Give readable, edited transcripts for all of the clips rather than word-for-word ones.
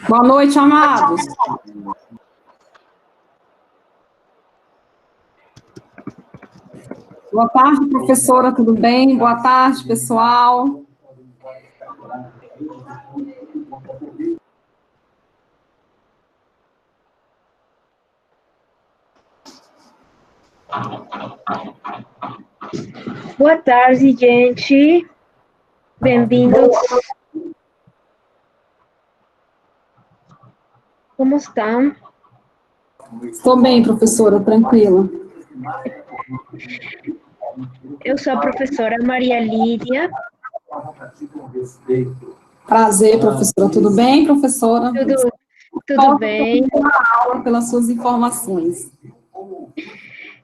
Boa noite, amados. Boa tarde, professora, tudo bem? Boa tarde, pessoal. Boa tarde, gente. Bem-vindos. Como estão? Estou bem, professora, tranquila. Eu sou a professora Maria Lídia. Prazer, professora. Tudo bem, professora? Tudo bem. Pelas suas informações.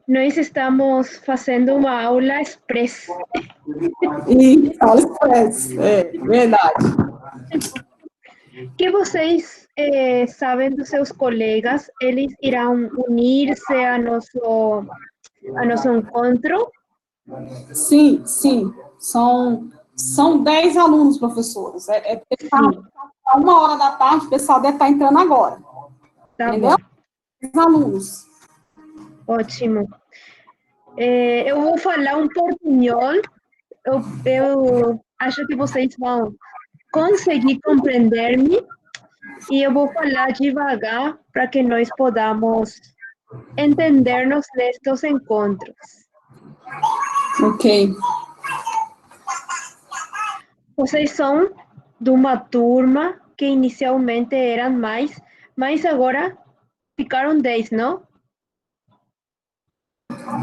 Nós estamos fazendo uma aula express. E aula express, é verdade. Que vocês sabem dos seus colegas, eles irão unir-se a nosso encontro? Sim, sim. São 10 alunos, professores. A 1h da tarde, o pessoal deve estar entrando agora. Tá entendeu? bom. 10 alunos. Ótimo. Eu vou falar um portunhol. Eu acho que vocês vão conseguir compreender-me e eu vou falar devagar para que nós podamos entender-nos nestes encontros. Ok. Vocês são de uma turma que inicialmente eram mais, mas agora ficaram 10, não?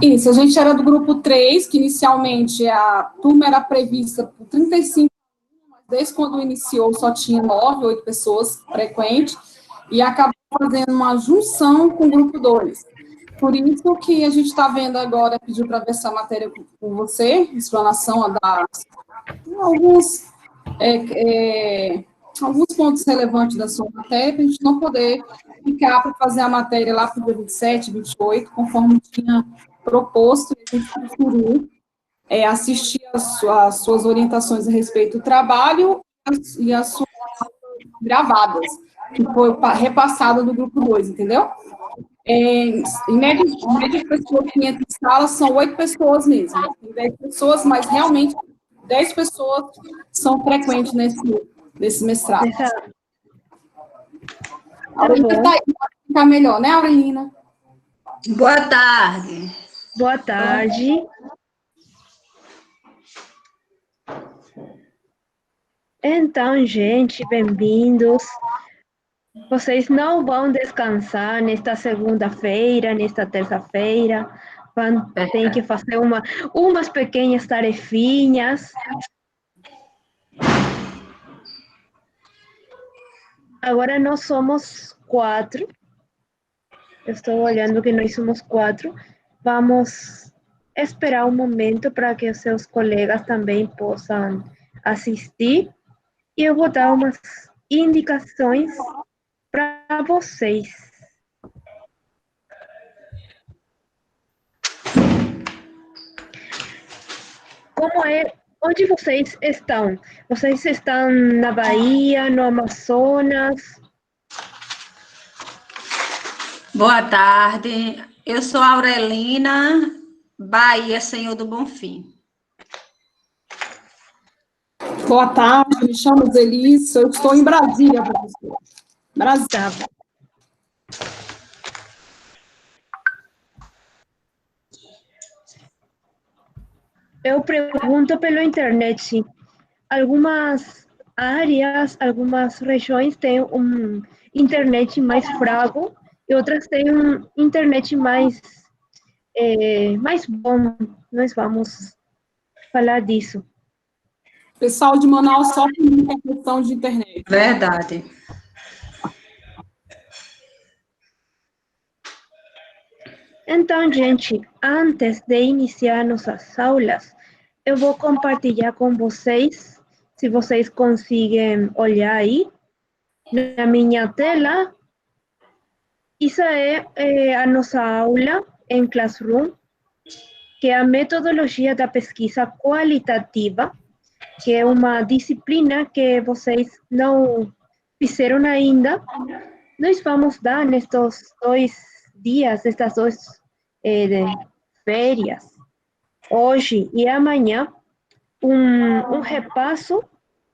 Isso, a gente era do grupo 3, que inicialmente a turma era prevista por 35, mas desde quando iniciou só tinha 9, 8 pessoas frequentes, e acabou fazendo uma junção com o grupo 2. Por isso que a gente está vendo agora, pediu para ver essa matéria com você, explanação a dar alguns pontos relevantes da sua matéria, para a gente não poder ficar para fazer a matéria lá para o dia 27, 28, conforme tinha proposto, e a gente preferiu assistir as suas orientações a respeito do trabalho e as suas gravadas, que foi repassada do grupo 2, entendeu? Em média de pessoas que entram em sala são 8 pessoas mesmo. Tem 10 pessoas, mas realmente 10 pessoas são frequentes nesse mestrado. A Aurelina está aí para ficar melhor, né, Aurelina? Boa tarde. Boa tarde. Então, gente, bem-vindos. Vocês não vão descansar nesta segunda-feira, nesta terça-feira. Tem que fazer umas pequenas tarefinhas. Agora nós somos 4. Eu estou olhando que nós somos 4. Vamos esperar um momento para que os seus colegas também possam assistir. E eu vou dar umas indicações para vocês. Onde vocês estão? Vocês estão na Bahia, no Amazonas? Boa tarde. Eu sou Aurelina, Bahia, Senhor do Bonfim. Boa tarde, me chamo Zelissa, eu estou em Brasília, professor. Brasília. Eu pergunto pela internet. áreas, algumas regiões têm internet mais fraco e outras têm internet mais bom. Nós vamos falar disso. O pessoal de Manaus sofre muito a questão de internet. Verdade. Então, gente, antes de iniciar nossas aulas, eu vou compartilhar com vocês, se vocês conseguem olhar aí, na minha tela. Isso é a nossa aula em Classroom, que é a metodologia da pesquisa qualitativa, que é uma disciplina que vocês não fizeram ainda. Nós vamos dar nestes 2 dias, estas 2 férias, hoje e amanhã, um repasso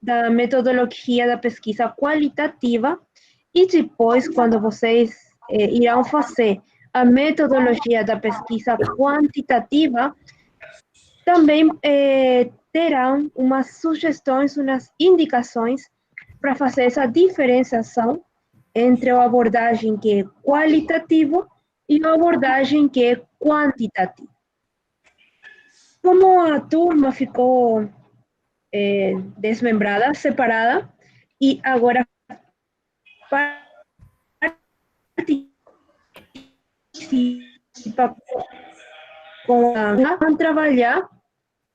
da metodologia da pesquisa qualitativa e depois, quando vocês irão fazer a metodologia da pesquisa quantitativa, também terão umas sugestões, umas indicações para fazer essa diferenciação entre a abordagem que é qualitativa e a abordagem que é quantitativa. Como a turma ficou desmembrada, separada, e agora participa vão trabalhar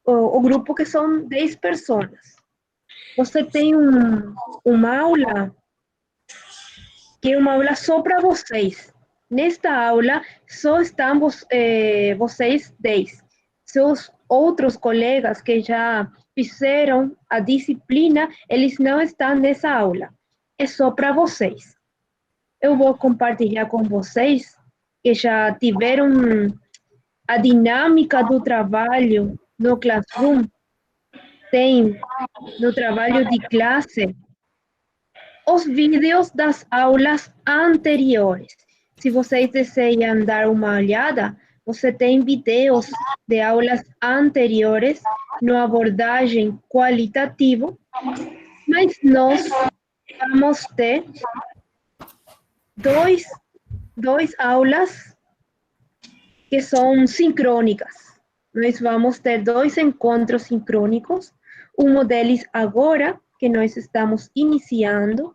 o grupo que são 10 pessoas. Você tem uma aula que é uma aula só para vocês. Nesta aula, só estão vocês 10. Seus outros colegas que já fizeram a disciplina, eles não estão nessa aula. É só para vocês. Eu vou compartilhar com vocês que já tiveram a dinâmica do trabalho no Classroom. Tem no trabalho de classe os vídeos das aulas anteriores. Se vocês desejam dar uma olhada, você tem vídeos de aulas anteriores na abordagem qualitativa, mas nós vamos ter dois aulas que são sincrônicas. Nós vamos ter 2 encontros sincrônicos, um deles agora, que nós estamos iniciando,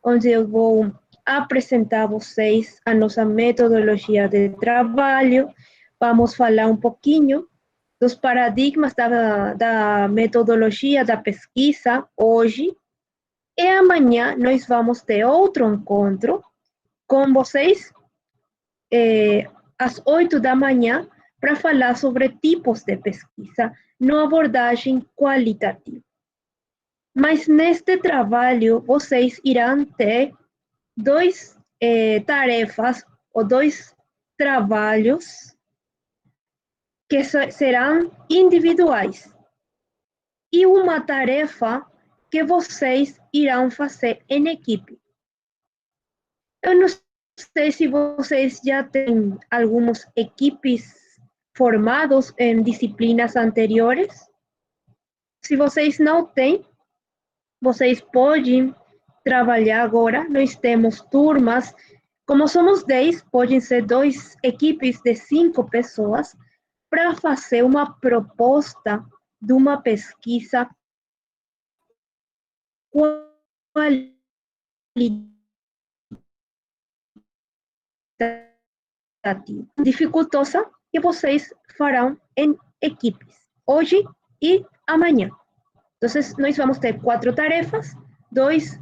onde eu vou apresentar a vocês a nossa metodologia de trabalho, vamos falar um pouquinho dos paradigmas da metodologia da pesquisa hoje, e amanhã nós vamos ter outro encontro com vocês, às 8 da manhã, para falar sobre tipos de pesquisa na abordagem qualitativa. Mas neste trabalho, vocês irão ter 2 tarefas ou 2 trabalhos que serão individuais e uma tarefa que vocês irão fazer em equipe. Eu não sei se vocês já têm algumas equipes formadas em disciplinas anteriores. Se vocês não têm, vocês podem trabalhar agora. Nós temos turmas, como somos 10, podem ser 2 equipes de 5 pessoas para fazer uma proposta de uma pesquisa qualitativa, dificultosa, que vocês farão em equipes, hoje e amanhã. Então, nós vamos ter 4 tarefas, 2,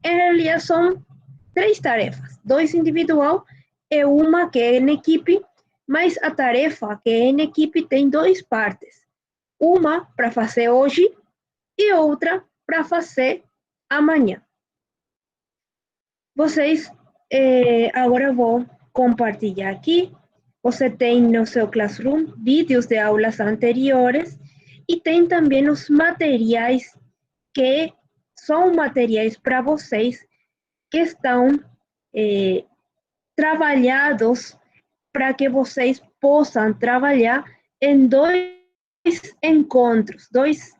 em realidade são 3 tarefas, 2 individual e uma que é em equipe, mas a tarefa que é em equipe tem 2 partes. Uma para fazer hoje e outra para fazer amanhã. Vocês, agora eu vou compartilhar aqui. Você tem no seu Classroom vídeos de aulas anteriores e tem também os materiais que são materiais para vocês que estão trabalhados para que vocês possam trabalhar em 2 encontros, 2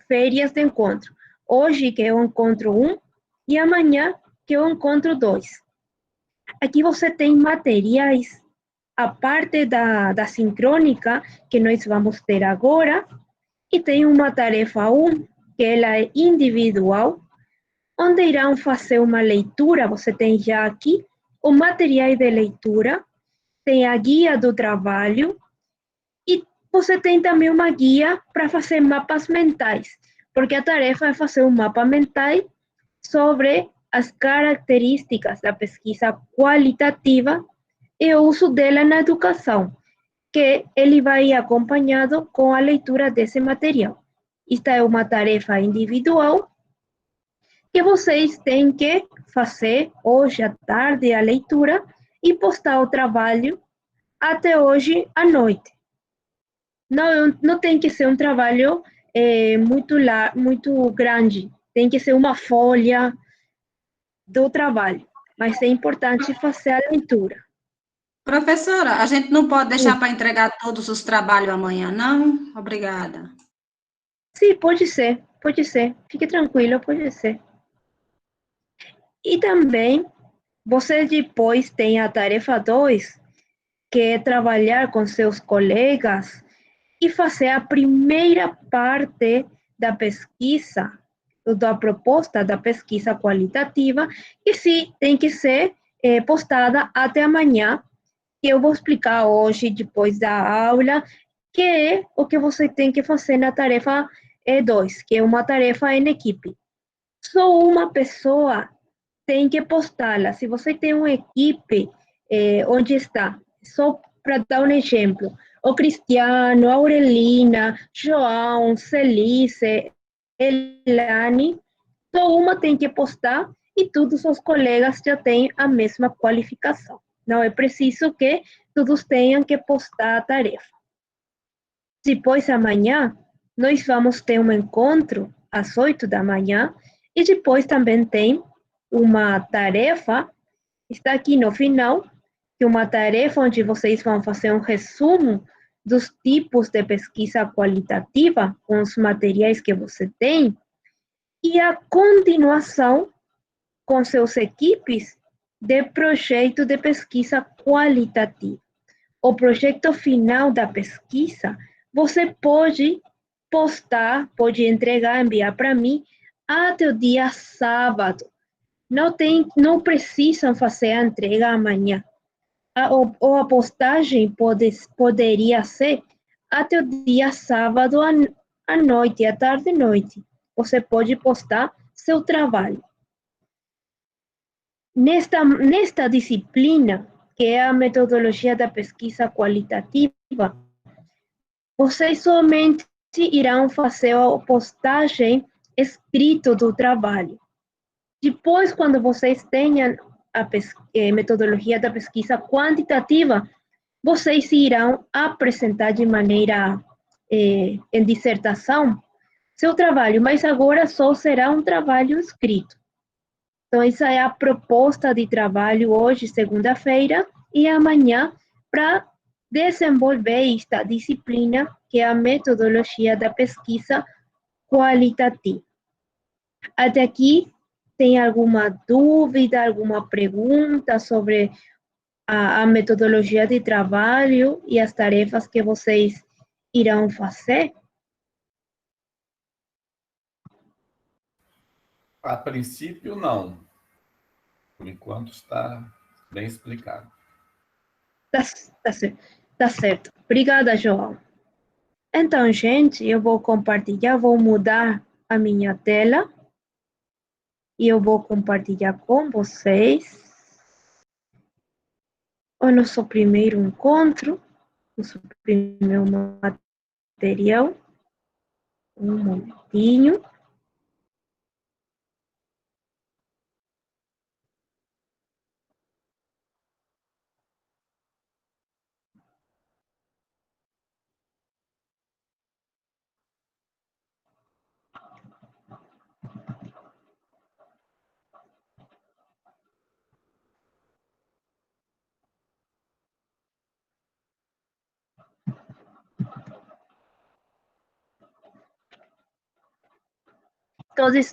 férias de encontro. Hoje que eu encontro 1 e amanhã que eu encontro 2. Aqui você tem materiais, a parte da sincrônica, que nós vamos ter agora, e tem uma tarefa 1, que ela é individual, onde irão fazer uma leitura. Você tem já aqui o material de leitura, tem a guia do trabalho, e você tem também uma guia para fazer mapas mentais, porque a tarefa é fazer um mapa mental sobre as características da pesquisa qualitativa e o uso dela na educação, que ele vai acompanhado com a leitura desse material. Esta é uma tarefa individual que vocês têm que fazer hoje à tarde a leitura e postar o trabalho até hoje à noite. Não tem que ser um trabalho muito grande, tem que ser uma folha do trabalho, mas é importante fazer a leitura. Professora, a gente não pode deixar Sim, para entregar todos os trabalhos amanhã, não? Obrigada. sim, pode ser, fique tranquilo, pode ser. E também, você depois tem a tarefa 2, que é trabalhar com seus colegas e fazer a primeira parte da pesquisa, da proposta da pesquisa qualitativa, que sim, tem que ser postada até amanhã, que eu vou explicar hoje, depois da aula, que é o que você tem que fazer na tarefa 2, que é uma tarefa em equipe. Só uma pessoa tem que postá-la. Se você tem uma equipe, onde está? Só para dar um exemplo, o Cristiano, a Aurelina, João, Celice, Elane, só uma tem que postar e todos os colegas já têm a mesma qualificação. Não é preciso que todos tenham que postar a tarefa. Depois, amanhã, nós vamos ter um encontro às 8 da manhã e depois também tem uma tarefa, está aqui no final, que é uma tarefa onde vocês vão fazer um resumo dos tipos de pesquisa qualitativa com os materiais que você tem e a continuação com seus equipes de projeto de pesquisa qualitativa. O projeto final da pesquisa, você pode postar, pode entregar, enviar para mim até o dia sábado. Não precisam fazer a entrega amanhã. Ou a postagem poderia ser até o dia sábado à noite, à tarde e noite. Você pode postar seu trabalho. Nesta disciplina, que é a metodologia da pesquisa qualitativa, vocês somente irão fazer a postagem escrita do trabalho. Depois, quando vocês tenham a metodologia da pesquisa quantitativa, vocês irão apresentar de maneira em dissertação seu trabalho, mas agora só será um trabalho escrito. Então, essa é a proposta de trabalho hoje, segunda-feira, e amanhã, para desenvolver esta disciplina, que é a metodologia da pesquisa qualitativa. Até aqui, tem alguma dúvida, alguma pergunta sobre a metodologia de trabalho e as tarefas que vocês irão fazer? A princípio, não. Por enquanto, está bem explicado. Tá certo. Obrigada, João. Então, gente, eu vou compartilhar, vou mudar a minha tela e eu vou compartilhar com vocês o nosso primeiro encontro, nosso primeiro material. Um momentinho.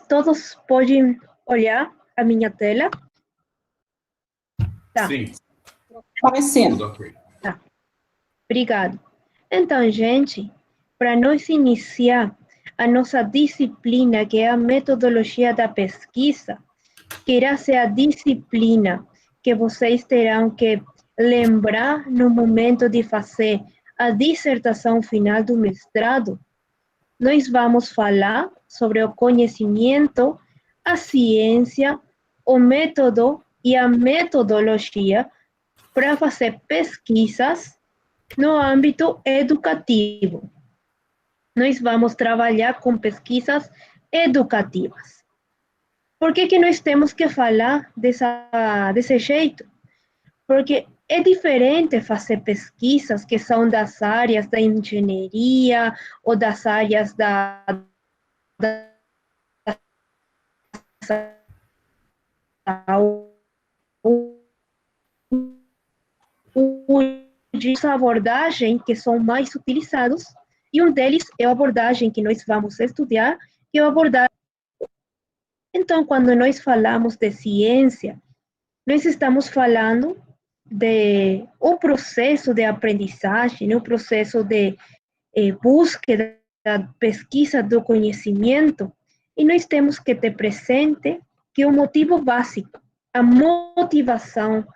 Todos podem olhar a minha tela? Tá. Sim, Aparecendo. tudo ok. Tá. Obrigado. Então, gente, para nós iniciar a nossa disciplina, que é a metodologia da pesquisa, que irá ser a disciplina que vocês terão que lembrar no momento de fazer a dissertação final do mestrado, nós vamos falar sobre o conhecimento, a ciência, o método e a metodologia para fazer pesquisas no âmbito educativo. Nós vamos trabalhar com pesquisas educativas. Por que nós temos que falar desse jeito? Porque é diferente fazer pesquisas que são das áreas da engenharia ou das áreas da de abordagem que são mais utilizados, e um deles é a abordagem que nós vamos estudar, que é a abordagem. Então, quando nós falamos de ciência, nós estamos falando de um processo de aprendizagem, um processo de búsqueda, pesquisa do conhecimento, e nós temos que ter presente que o motivo básico, a motivação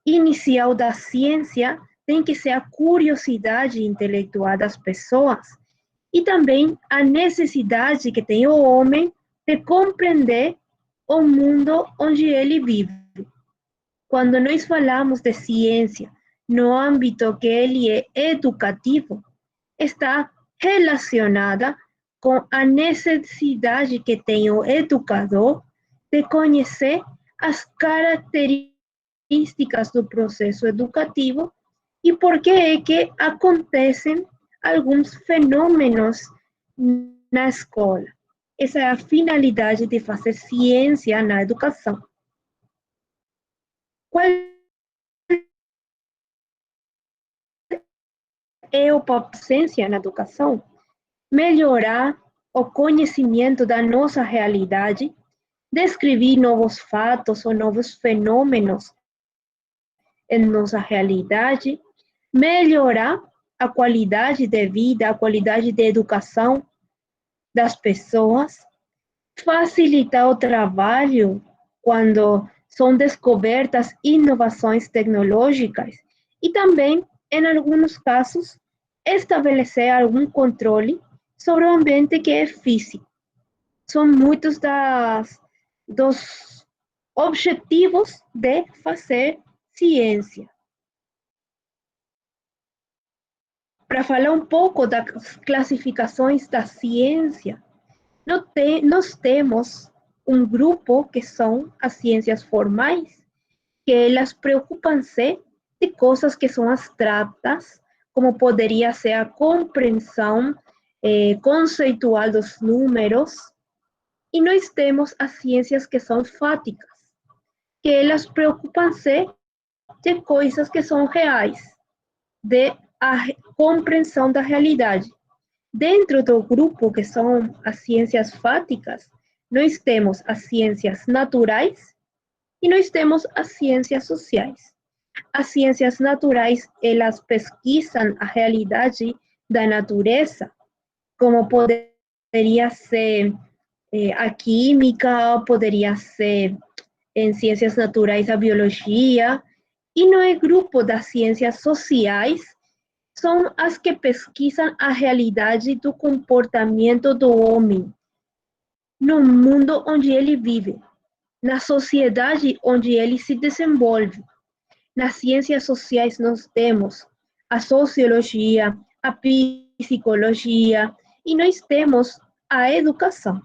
inicial da ciência tem que ser a curiosidade intelectual das pessoas e também a necessidade que tem o homem de compreender o mundo onde ele vive. Quando nós falamos de ciência no âmbito que ele é educativo, está relacionada com a necessidade que tem o educador de conhecer as características do processo educativo e por que é que acontecem alguns fenômenos na escola. Essa é a finalidade de fazer ciência na educação. Qual é o papel da ciência na educação? Melhorar o conhecimento da nossa realidade, descrever novos fatos ou novos fenômenos em nossa realidade, melhorar a qualidade de vida, a qualidade de educação das pessoas, facilitar o trabalho quando são descobertas inovações tecnológicas e também, em alguns casos, estabelecer algum controle sobre o ambiente que é físico. São muitos dos objetivos de fazer ciência. Para falar um pouco das classificações da ciência, nós temos um grupo que são as ciências formais, que elas preocupam-se de coisas que são abstratas, como poderia ser a compreensão conceitual dos números, e nós temos as ciências que são fáticas, que elas preocupam-se de coisas que são reais, de a compreensão da realidade. Dentro do grupo que são as ciências fáticas, nós temos as ciências naturais e nós temos as ciências sociais. As ciências naturais, elas pesquisam a realidade da natureza, como poderia ser a química, poderia ser em ciências naturais a biologia, e no grupo das ciências sociais, são as que pesquisam a realidade do comportamento do homem no mundo onde ele vive, na sociedade onde ele se desenvolve. Nas ciências sociais nós temos a sociologia, a psicologia e nós temos a educação.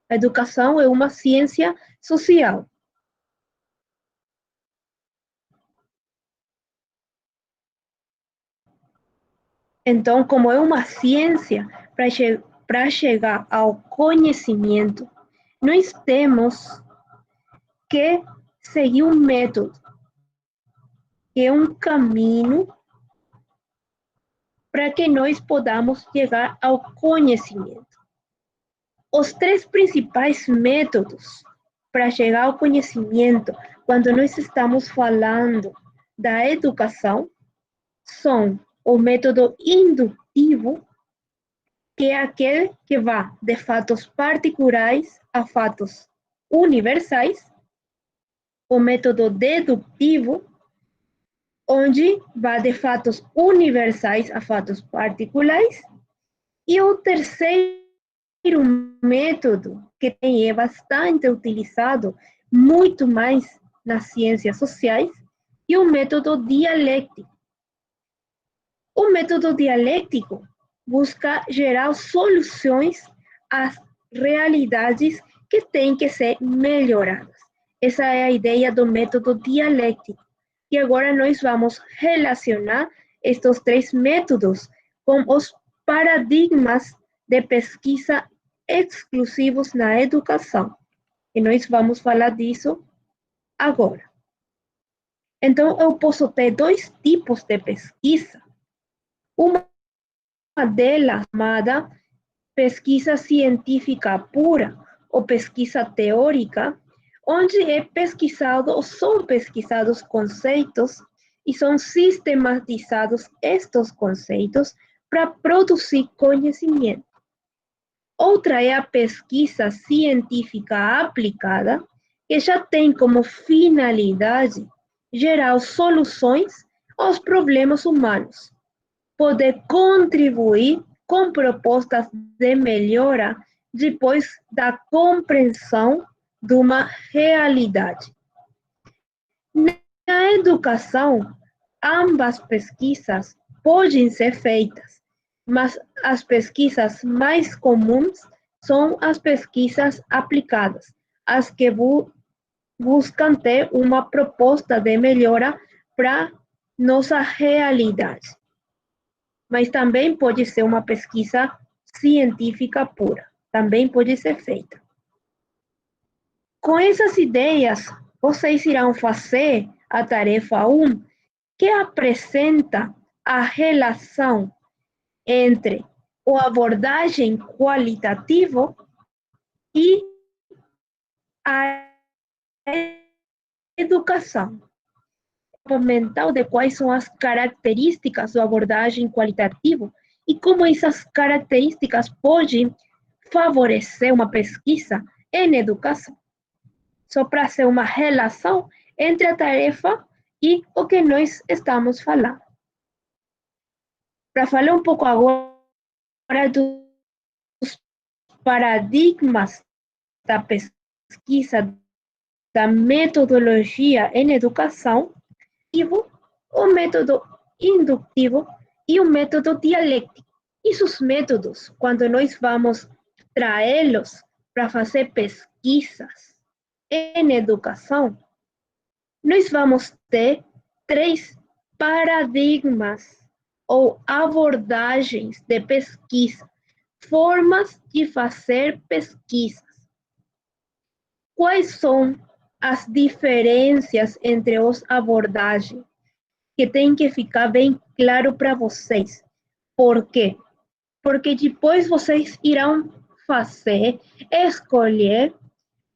A educação é uma ciência social. Então, como é uma ciência, para chegar ao conhecimento, nós temos que seguir um método, que é um caminho para que nós podamos chegar ao conhecimento. os 3 principais métodos para chegar ao conhecimento, quando nós estamos falando da educação, são o método indutivo, que é aquele que vai de fatos particulares a fatos universais, o método dedutivo, onde vai de fatos universais a fatos particulares, e o terceiro método, que é bastante utilizado, muito mais nas ciências sociais, e o método dialético. O método dialético busca gerar soluções às realidades que têm que ser melhoradas. Essa é a ideia do método dialético. E agora nós vamos relacionar estes 3 métodos com os paradigmas de pesquisa exclusivos na educação. E nós vamos falar disso agora. Então, eu posso ter 2 tipos de pesquisa. Uma delas chamada pesquisa científica pura ou pesquisa teórica, onde são pesquisados conceitos e são sistematizados estes conceitos para produzir conhecimento. Outra é a pesquisa científica aplicada, que já tem como finalidade gerar soluções aos problemas humanos, poder contribuir com propostas de melhora depois da compreensão de uma realidade. Na educação, ambas pesquisas podem ser feitas, mas as pesquisas mais comuns são as pesquisas aplicadas, as que buscam ter uma proposta de melhora para nossa realidade. Mas também pode ser uma pesquisa científica pura, também pode ser feita. Com essas ideias, vocês irão fazer a tarefa 1, que apresenta a relação entre a abordagem qualitativa e a educação. Mental de quais são as características da abordagem qualitativa e como essas características podem favorecer uma pesquisa em educação. Só para ser uma relação entre a tarefa e o que nós estamos falando. Para falar um pouco agora dos paradigmas da pesquisa, da metodologia em educação, o método indutivo e o método dialético. Esses métodos, quando nós vamos trazê-los para fazer pesquisas em educação, nós vamos ter 3 paradigmas ou abordagens de pesquisa, formas de fazer pesquisas. Quais são as diferenças entre as abordagens? Que tem que ficar bem claro para vocês. Por quê? Porque depois vocês irão escolher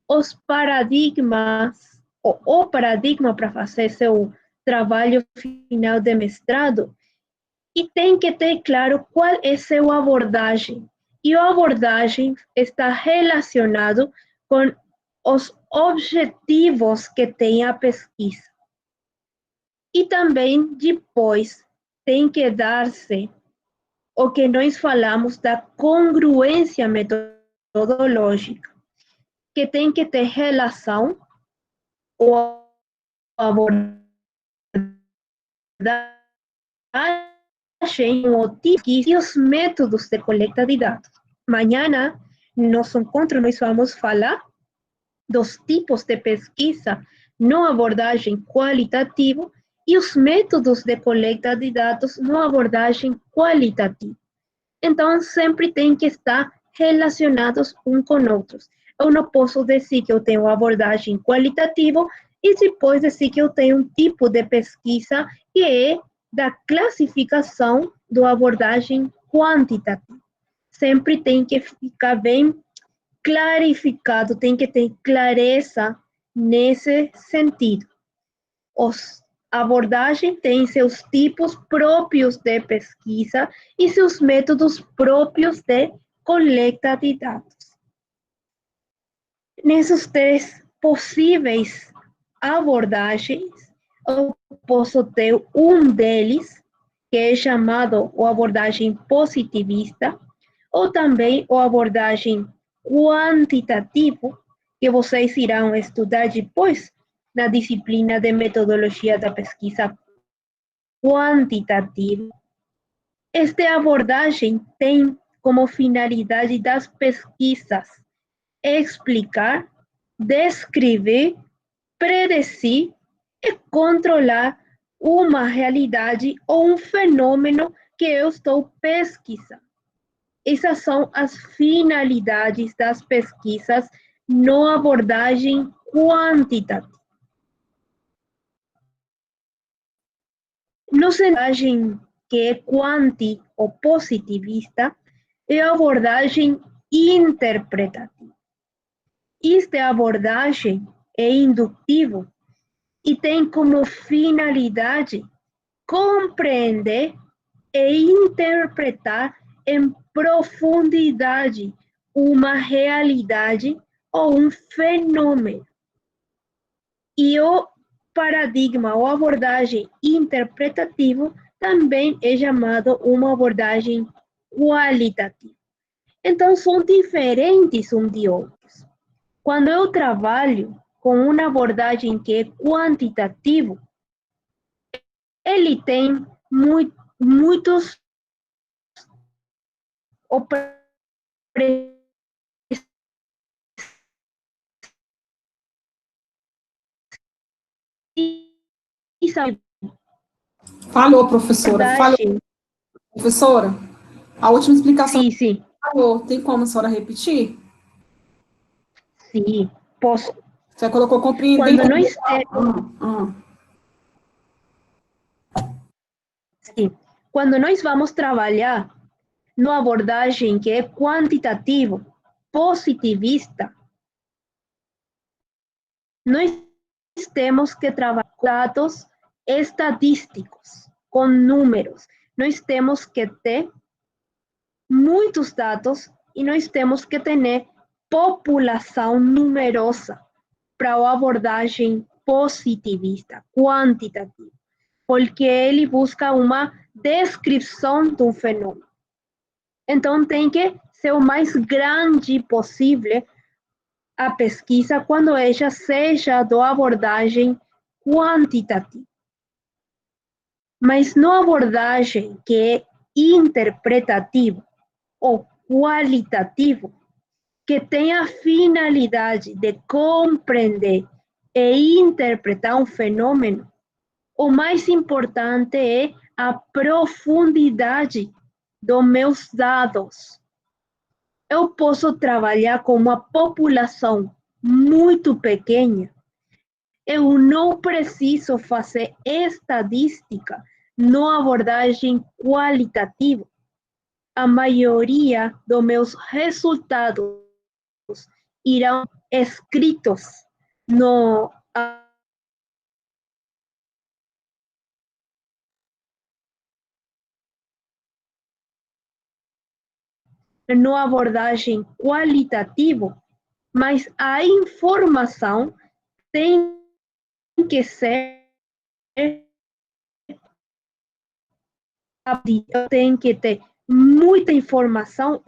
os paradigmas, o paradigma para fazer seu trabalho final de mestrado, e tem que ter claro qual é sua abordagem. E a abordagem está relacionado com os objetivos que tem a pesquisa. E também depois tem que dar-se o que nós falamos da congruência metodológica, que tem que ter relação com a abordagem, o tipo e os métodos de coleta de dados. Amanhã, no nosso encontro, nós vamos falar dos tipos de pesquisa na abordagem qualitativa e os métodos de coleta de dados na abordagem qualitativa. Então, sempre tem que estar relacionados uns com outros. Eu não posso dizer que eu tenho abordagem qualitativa e depois dizer que eu tenho um tipo de pesquisa que é da classificação da abordagem quantitativa. Sempre tem que ficar bem clarificado, tem que ter clareza nesse sentido. A abordagem tem seus tipos próprios de pesquisa e seus métodos próprios de coleta de dados. Nesses três possíveis abordagens, eu posso ter um deles, que é chamado a abordagem positivista, ou também a abordagem quantitativa, que vocês irão estudar depois na disciplina de metodologia da pesquisa quantitativa. Esta abordagem tem como finalidade das pesquisas explicar, descrever, predecir e controlar uma realidade ou um fenômeno que eu estou pesquisando. Essas são as finalidades das pesquisas na abordagem quantitativa. Na abordagem que é quanti ou positivista, é a abordagem interpretativa. Esta abordagem é indutiva e tem como finalidade compreender e interpretar em profundidade uma realidade ou um fenômeno. E o paradigma ou abordagem interpretativa também é chamado uma abordagem qualitativa. Então, são diferentes um de outros. Quando eu trabalho com uma abordagem que é quantitativa, ele tem muitos Falhou, professora. Falhou, professora. A última explicação sim. falhou. Tem como a senhora repetir? Sim, posso. Você colocou compreender. Quando nós Sim. Quando nós vamos trabalhar numa abordagem que é quantitativa, positivista, nós temos que trabalhar com dados estatísticos, com números. Nós temos que ter muitos dados e nós temos que ter população numerosa para a abordagem positivista, quantitativa, porque ele busca uma descrição de um fenômeno. Então, tem que ser o mais grande possível a pesquisa quando ela seja da abordagem quantitativa. Mas na abordagem que é interpretativa ou qualitativa, que tem a finalidade de compreender e interpretar um fenômeno, o mais importante é a profundidade dos meus dados. Eu posso trabalhar com uma população muito pequena. Eu não preciso fazer estadística na abordagem qualitativa. A maioria dos meus resultados irão escritos na abordagem qualitativa, mas a informação tem que ser tem que ter muita informação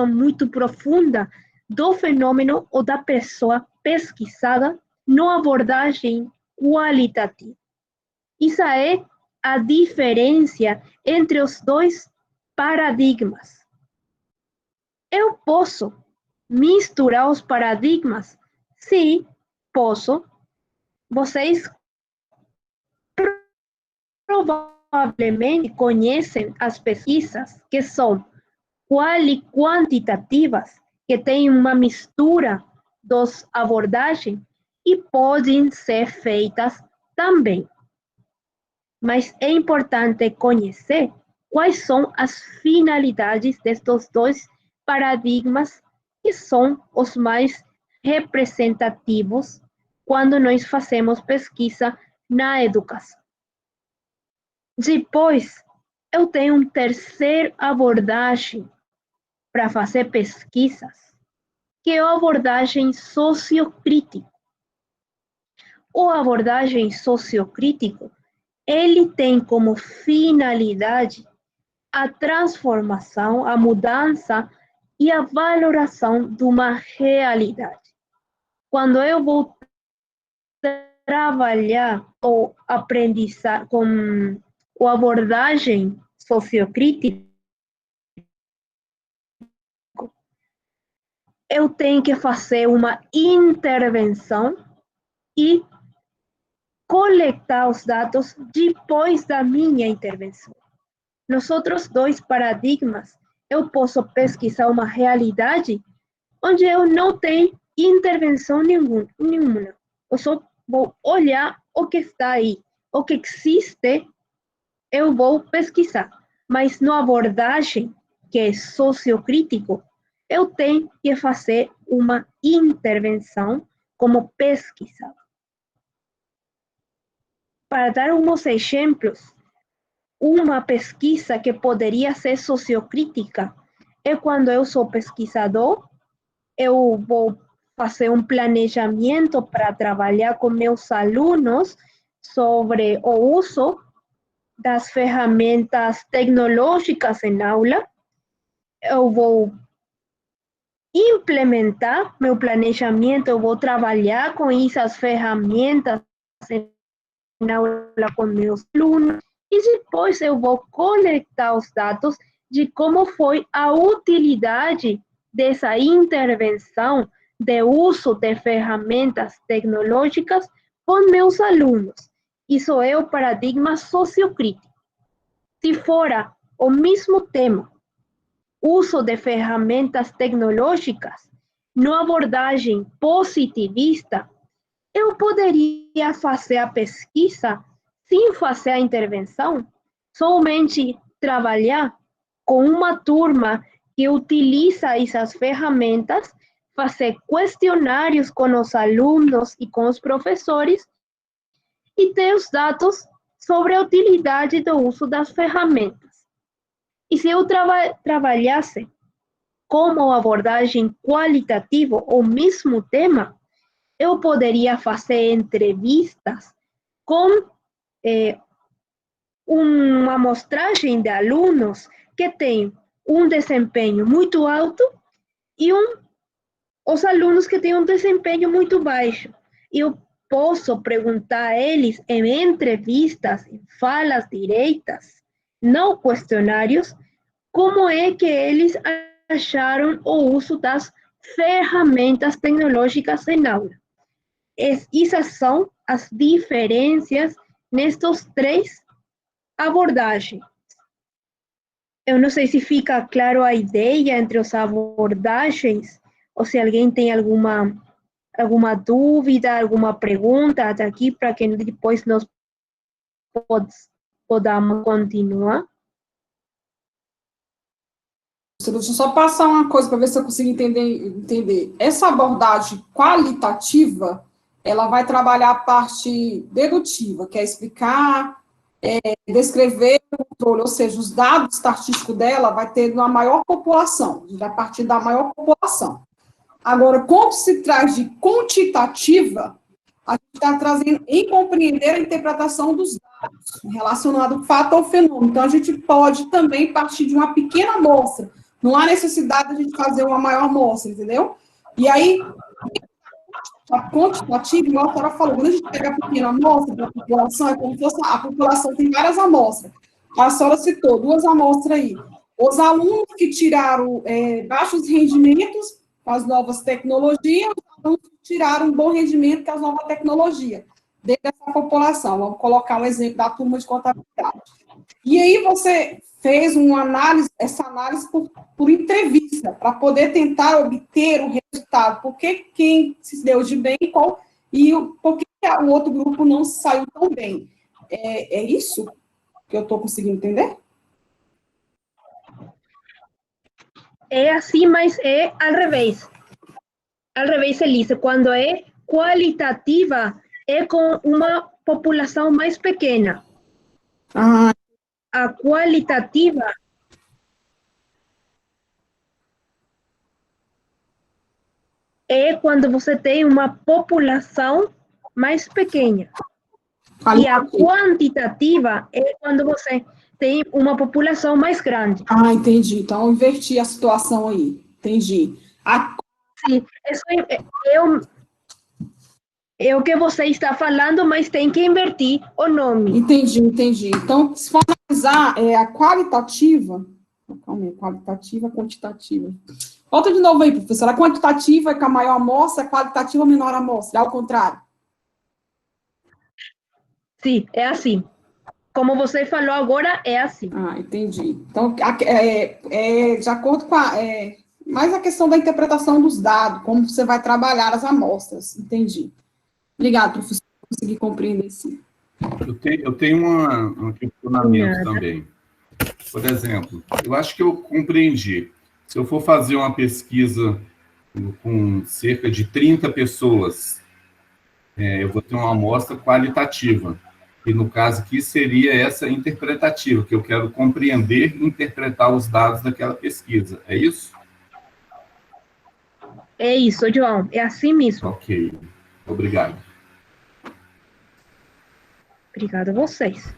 muito profunda do fenômeno ou da pessoa pesquisada na abordagem qualitativa. Essa é a diferença entre os dois paradigmas. Eu posso misturar os paradigmas? Sim, posso. Vocês provavelmente conhecem as pesquisas que são quantitativas, que têm uma mistura das abordagens e podem ser feitas também. Mas é importante conhecer quais são as finalidades destes dois paradigmas que são os mais representativos quando nós fazemos pesquisa na educação. Depois, eu tenho uma terceira abordagem para fazer pesquisas, que é a abordagem sociocrítica. A abordagem sociocrítica, ele tem como finalidade a transformação, a mudança e a valoração de uma realidade. Quando eu vou trabalhar ou aprendizar com a abordagem sociocrítica, eu tenho que fazer uma intervenção e coletar os dados depois da minha intervenção. Nos outros dois paradigmas, eu posso pesquisar uma realidade onde eu não tenho intervenção nenhuma. Eu só vou olhar o que está aí, o que existe, eu vou pesquisar. Mas na abordagem, que é sociocrítico, eu tenho que fazer uma intervenção como pesquisador. Para dar alguns exemplos, uma pesquisa que poderia ser sociocrítica é quando eu sou pesquisador, eu vou fazer um planejamento para trabalhar com meus alunos sobre o uso das ferramentas tecnológicas em aula. Eu vou implementar meu planejamento, eu vou trabalhar com essas ferramentas em aula com meus alunos e depois eu vou coletar os dados de como foi a utilidade dessa intervenção de uso de ferramentas tecnológicas com meus alunos. Isso é o paradigma sociocrítico. Se fora o mesmo tema, uso de ferramentas tecnológicas, na abordagem positivista, eu poderia fazer a pesquisa sem fazer a intervenção, somente trabalhar com uma turma que utiliza essas ferramentas, fazer questionários com os alunos e com os professores e ter os dados sobre a utilidade do uso das ferramentas. E se eu trabalhasse como abordagem qualitativa o mesmo tema, eu poderia fazer entrevistas com uma amostragem de alunos que tem um desempenho muito alto e os alunos que têm um desempenho muito baixo. Eu posso perguntar a eles em entrevistas, em falas diretas, não questionários, como é que eles acharam o uso das ferramentas tecnológicas em aula. Essas são as diferenças nestes três abordagens. Eu não sei se fica claro a ideia entre as abordagens, ou se alguém tem alguma dúvida, alguma pergunta até aqui, para que depois nós podamos continuar. Deixa eu só passar uma coisa para ver se eu consigo entender. Essa abordagem qualitativa, ela vai trabalhar a parte dedutiva, que é explicar, descrever o controle, ou seja, os dados estatísticos dela vai ter uma maior população, vai partir da maior população. Agora, quando se traz de quantitativa, a gente está trazendo em compreender a interpretação dos dados, relacionado ao fato ao fenômeno. Então, a gente pode também partir de uma pequena amostra. Não há necessidade de a gente fazer uma maior amostra, entendeu? E aí, a quantitativa, igual a senhora falou, quando a gente pega a pequena amostra da população, é como se fosse, a população tem várias amostras. A senhora citou 2 amostras aí. Os alunos que tiraram baixos rendimentos com as novas tecnologias, os alunos que tiraram um bom rendimento com as novas tecnologias, dentro dessa população. Vamos colocar um exemplo da turma de contabilidade. E aí você fez essa análise por entrevista, para poder tentar obter o resultado. Por que quem se deu de bem e por que o outro grupo não saiu tão bem? É isso que eu estou conseguindo entender? É assim, mas é ao revés. Al revés, Elise, quando é qualitativa, é com uma população mais pequena. Ah, A qualitativa é quando você tem uma população mais pequena. E a quantitativa é quando você tem uma população mais grande. Ah, entendi. Então, eu inverti a situação aí. Entendi. Sim, isso é o que você está falando, mas tem que invertir o nome. Entendi. Então, se for analisar a qualitativa, calma aí, qualitativa, quantitativa. Volta de novo aí, professora. A quantitativa é com a maior amostra, a qualitativa é a menor amostra, é ao contrário. Sim, é assim. Como você falou agora, é assim. Ah, entendi. Então, de acordo com mais a questão da interpretação dos dados, como você vai trabalhar as amostras. Entendi. Obrigada, professor, por conseguir compreender sim. Eu tenho um questionamento também. Por exemplo, eu acho que eu compreendi. Se eu for fazer uma pesquisa com cerca de 30 pessoas, eu vou ter uma amostra qualitativa. E, no caso aqui, seria essa interpretativa, que eu quero compreender e interpretar os dados daquela pesquisa. É isso? É isso, João. É assim mesmo. Ok. Obrigado. Obrigada a vocês.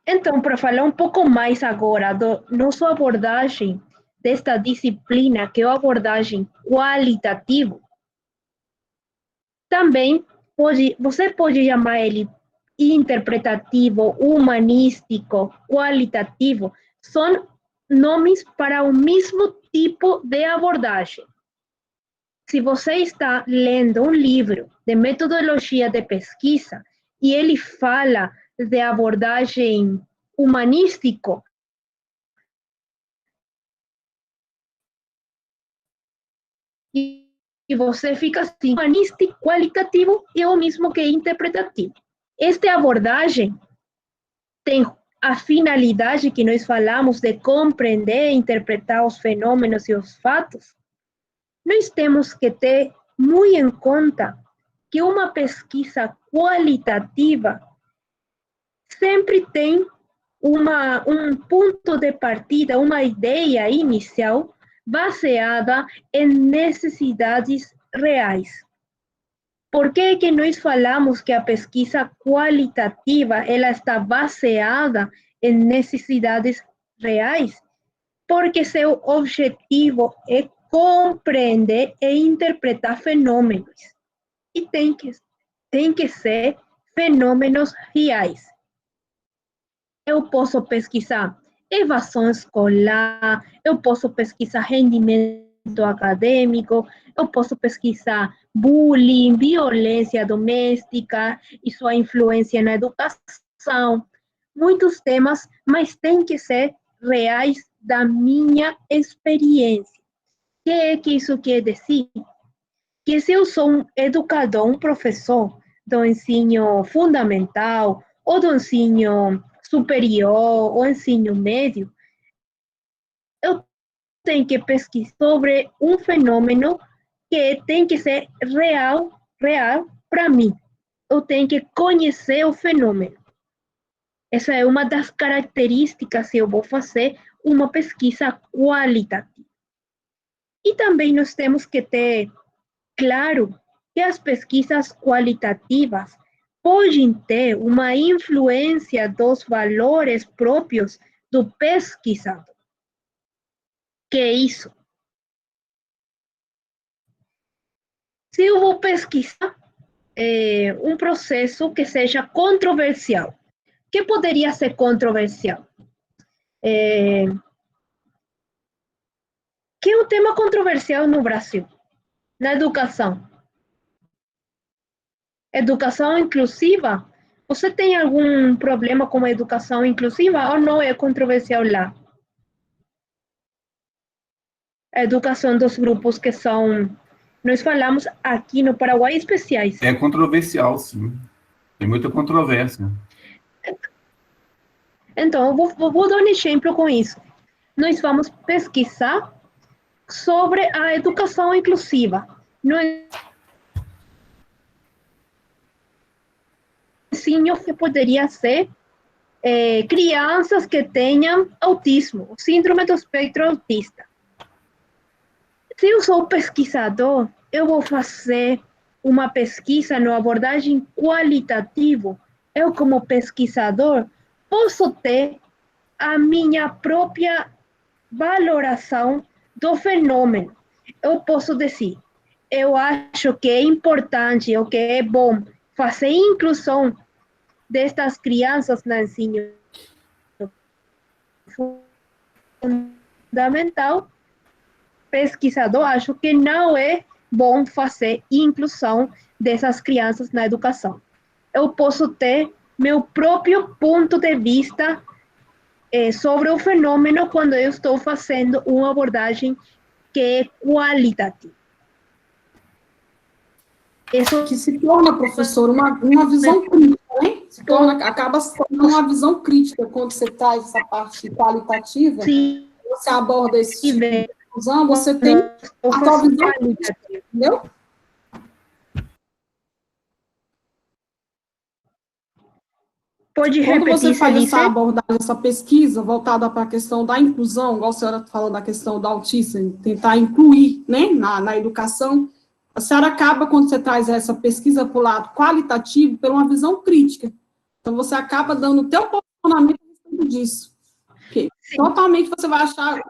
Então, para falar um pouco mais agora da nossa abordagem desta disciplina, que é a abordagem qualitativa, também você pode chamar ele interpretativo, humanístico, qualitativo, são nomes para o mesmo tipo de abordagem. Se você está lendo um livro de metodologia de pesquisa e ele fala de abordagem humanístico, e você fica assim, humanístico, qualitativo é o mesmo que interpretativo. Esta abordagem tem a finalidade que nós falamos de compreender e interpretar os fenômenos e os fatos. Nós temos que ter muito em conta que uma pesquisa qualitativa sempre tem um ponto de partida, uma ideia inicial baseada em necessidades reais. Por que que nós falamos que a pesquisa qualitativa ela está baseada em necessidades reais? Porque seu objetivo é compreender e interpretar fenômenos. E tem que ser fenômenos reais. Eu posso pesquisar evasão escolar, eu posso pesquisar rendimento acadêmico, eu posso pesquisar bullying, violência doméstica e sua influência na educação, muitos temas, mas tem que ser reais da minha experiência. O que é que isso quer dizer? Que se eu sou um educador, um professor do ensino fundamental ou do ensino superior ou ensino médio, eu tenho que pesquisar sobre um fenômeno que tem que ser real para mim. Eu tenho que conhecer o fenômeno. Essa é uma das características se eu vou fazer uma pesquisa qualitativa. E também nós temos que ter claro que as pesquisas qualitativas podem ter uma influência dos valores próprios do pesquisador. Que é isso? Se eu vou pesquisar um processo que seja controversial, que poderia ser controversial? Que é um tema controversial no Brasil? Na educação. Educação inclusiva? Você tem algum problema com a educação inclusiva ou não é controversial lá? A educação dos grupos que são, nós falamos aqui no Paraguai, especiais. É controversial, sim. Tem muita controvérsia. Então, eu vou dar um exemplo com isso. Nós vamos pesquisar sobre a educação inclusiva. no ensino que poderia ser crianças que tenham autismo, síndrome do espectro autista. Se eu sou pesquisador, eu vou fazer uma pesquisa na abordagem qualitativa. Eu, como pesquisador, posso ter a minha própria valoração do fenômeno. Eu posso dizer, eu acho que é importante ou que é bom fazer inclusão destas crianças no ensino fundamental. Pesquisador, acho que não é bom fazer inclusão dessas crianças na educação. Eu posso ter meu próprio ponto de vista sobre o fenômeno quando eu estou fazendo uma abordagem que é qualitativa. Isso que se torna, professor, uma visão crítica, né? Acaba se tornando uma visão crítica quando você traz essa parte qualitativa. Sim. Você aborda esse tipo de conclusão, você tem a sua visão crítica, entendeu? Pode repetir, quando você faz Celice? essa abordagem, essa pesquisa voltada para a questão da inclusão, igual a senhora falou da questão da autismo, tentar incluir, né, na educação, a senhora acaba, quando você traz essa pesquisa para o lado qualitativo, por uma visão crítica. Então, você acaba dando o teu posicionamento a respeito disso. Porque totalmente você vai achar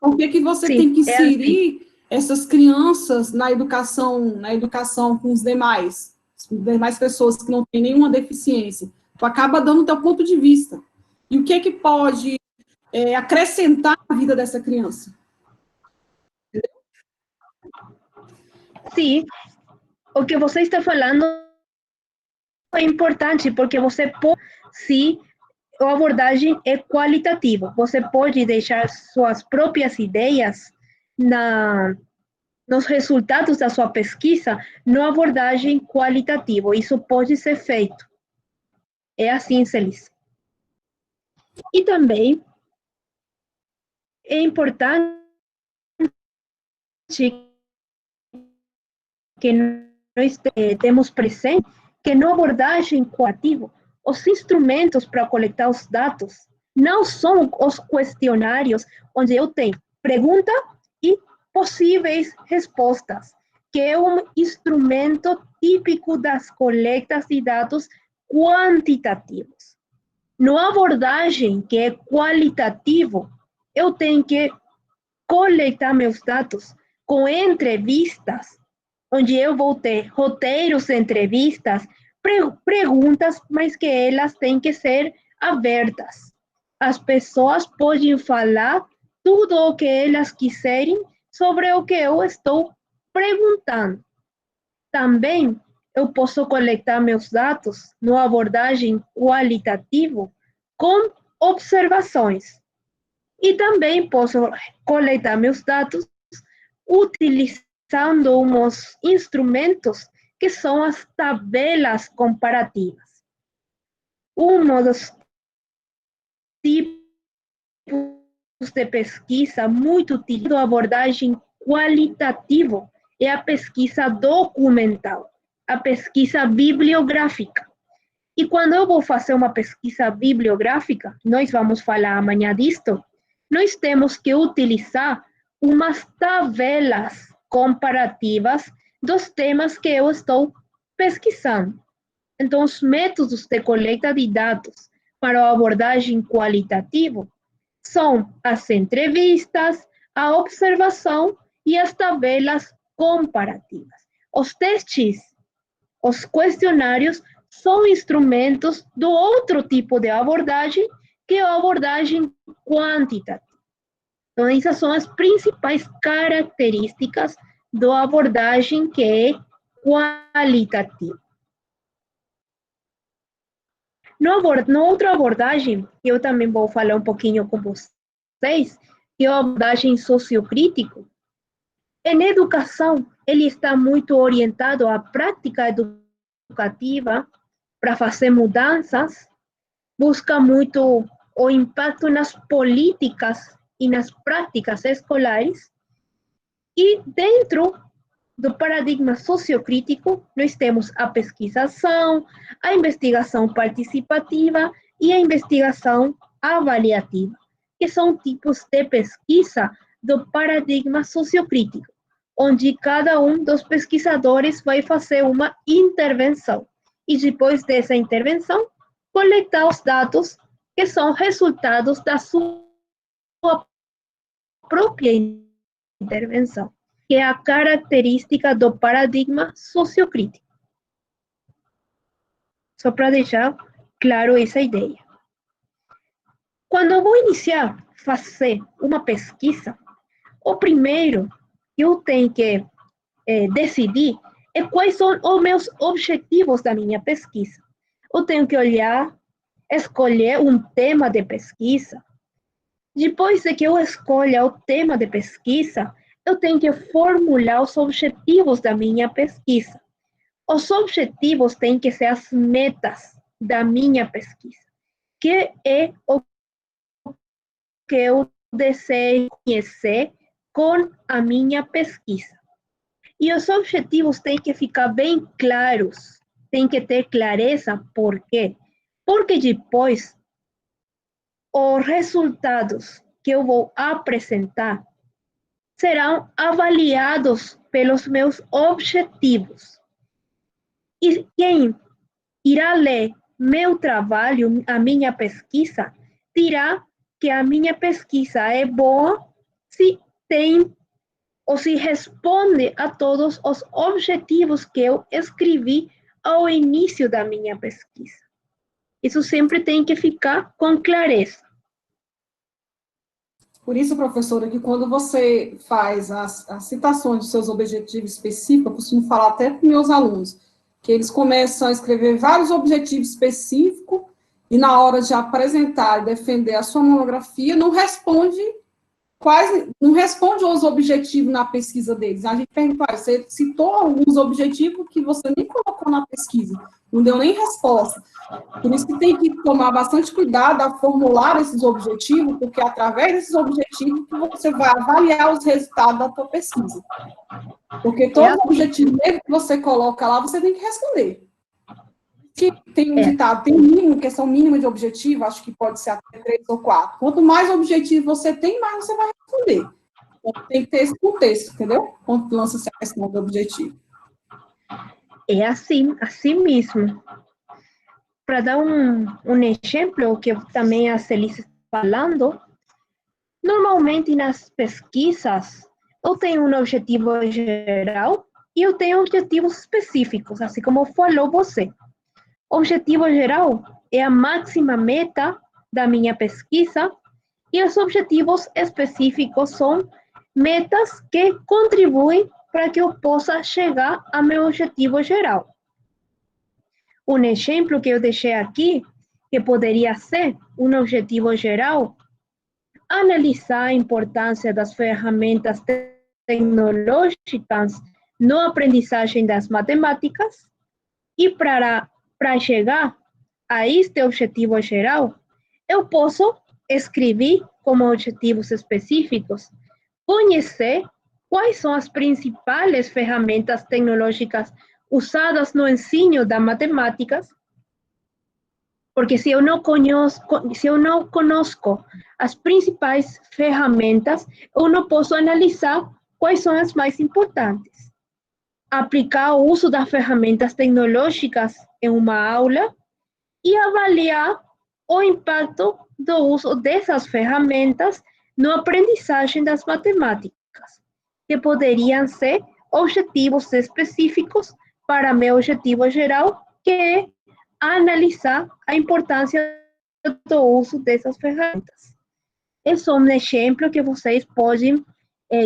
por que você tem que inserir essas crianças na educação com as demais pessoas que não têm nenhuma deficiência. Tu acaba dando o teu ponto de vista. E o que pode acrescentar na vida dessa criança? Sim, o que você está falando é importante, porque você pode, se a abordagem é qualitativa, você pode deixar suas próprias ideias nos resultados da sua pesquisa, na abordagem qualitativa. Isso pode ser feito. É assim, Celice. E também é importante que nós temos presente que na abordagem qualitativa, os instrumentos para coletar os dados não são os questionários onde eu tenho pergunta e possíveis respostas, que é um instrumento típico das coletas de dados quantitativos. Na abordagem que é qualitativo, eu tenho que coletar meus dados com entrevistas, onde eu vou ter roteiros de entrevistas, perguntas, mas que elas têm que ser abertas. As pessoas podem falar tudo o que elas quiserem sobre o que eu estou perguntando. Também eu posso coletar meus dados na abordagem qualitativa com observações. E também posso coletar meus dados utilizando uns instrumentos que são as tabelas comparativas. Um dos tipos de pesquisa muito utilizado na abordagem qualitativa é a pesquisa documental, a pesquisa bibliográfica. E quando eu vou fazer uma pesquisa bibliográfica, nós vamos falar amanhã disto, nós temos que utilizar umas tabelas comparativas dos temas que eu estou pesquisando. Então, os métodos de coleta de dados para a abordagem qualitativa são as entrevistas, a observação e as tabelas comparativas. Os testes, os questionários, são instrumentos do outro tipo de abordagem, que é a abordagem quantitativa. Então, essas são as principais características da abordagem que é qualitativa. Na outra abordagem, eu também vou falar um pouquinho com vocês, que é a abordagem sociocrítica. Em educação, ele está muito orientado à prática educativa para fazer mudanças, busca muito o impacto nas políticas e nas práticas escolares, e dentro do paradigma sociocrítico, nós temos a pesquisação, a investigação participativa e a investigação avaliativa, que são tipos de pesquisa do paradigma sociocrítico, onde cada um dos pesquisadores vai fazer uma intervenção e depois dessa intervenção coletar os dados que são resultados da sua própria intervenção, que é a característica do paradigma sociocrítico. Só para deixar claro essa ideia. Quando eu vou iniciar a fazer uma pesquisa, o primeiro que eu tenho que decidir é quais são os meus objetivos da minha pesquisa. Eu tenho que olhar, escolher um tema de pesquisa. Depois de que eu escolha o tema de pesquisa, eu tenho que formular os objetivos da minha pesquisa. Os objetivos têm que ser as metas da minha pesquisa, que é o que eu desejo conhecer com a minha pesquisa. E os objetivos têm que ficar bem claros, têm que ter clareza. Por quê? Porque depois os resultados que eu vou apresentar serão avaliados pelos meus objetivos. E quem irá ler meu trabalho, a minha pesquisa, dirá que a minha pesquisa é boa se tem ou se responde a todos os objetivos que eu escrevi ao início da minha pesquisa. Isso sempre tem que ficar com clareza. Por isso, professora, que quando você faz as citações dos seus objetivos específicos, eu costumo falar até para meus alunos, que eles começam a escrever vários objetivos específicos e na hora de apresentar e defender a sua monografia, não responde aos objetivos na pesquisa deles. A gente pergunta, você citou alguns objetivos que você nem colocou na pesquisa, não deu nem resposta. Por isso que tem que tomar bastante cuidado a formular esses objetivos, porque é através desses objetivos que você vai avaliar os resultados da sua pesquisa. Porque todo objetivo mesmo que você coloca lá, você tem que responder. Que tem um ditado, tem um mínimo, questão mínima de objetivo, acho que pode ser até 3 ou 4. Quanto mais objetivo você tem, mais você vai responder. Então, tem que ter esse contexto, entendeu? Quando lança-se a questão do objetivo. É assim mesmo. Para dar um exemplo, que também a Celise está falando, normalmente nas pesquisas, eu tenho um objetivo geral e eu tenho objetivos específicos, assim como falou você. O objetivo geral é a máxima meta da minha pesquisa e os objetivos específicos são metas que contribuem para que eu possa chegar ao meu objetivo geral. Um exemplo que eu deixei aqui, que poderia ser um objetivo geral, analisar a importância das ferramentas tecnológicas no aprendizagem das matemáticas e para chegar a este objetivo geral, eu posso escrever como objetivos específicos, conhecer quais são as principais ferramentas tecnológicas usadas no ensino das matemáticas, porque se eu não conosco as principais ferramentas, eu não posso analisar quais são as mais importantes. Aplicar o uso das ferramentas tecnológicas em uma aula e avaliar o impacto do uso dessas ferramentas no aprendizagem das matemáticas, que poderiam ser objetivos específicos para meu objetivo geral, que é analisar a importância do uso dessas ferramentas. Esse é um exemplo que vocês podem,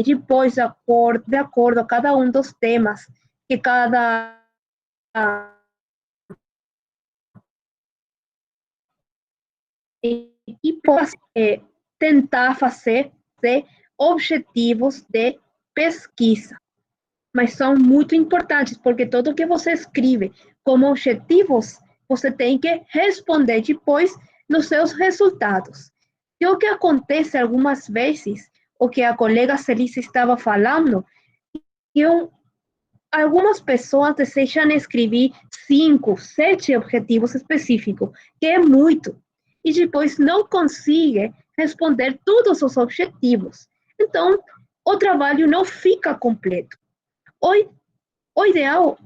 depois, de acordo a cada um dos temas que cada equipe tentar fazer objetivos de pesquisa. Mas são muito importantes, porque tudo que você escreve como objetivos, você tem que responder depois nos seus resultados. E o que acontece algumas vezes, o que a colega Celise estava falando, que algumas pessoas desejam escrever 5, 7 objetivos específicos, que é muito, e depois não conseguem responder todos os objetivos. Então, o trabalho não fica completo. O ideal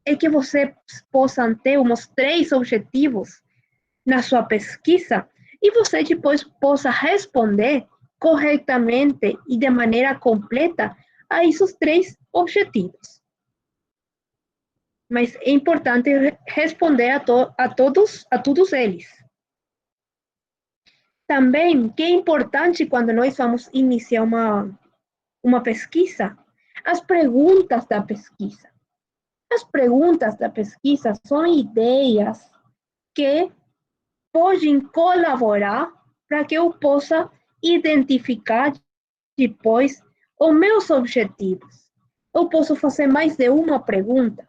é que você possa ter uns 3 objetivos na sua pesquisa e você depois possa responder corretamente e de maneira completa a esses 3 objetivos. Mas é importante responder a todos eles. Também, que é importante quando nós vamos iniciar uma pesquisa, as perguntas da pesquisa. As perguntas da pesquisa são ideias que podem colaborar para que eu possa identificar depois os meus objetivos. Eu posso fazer mais de uma pergunta.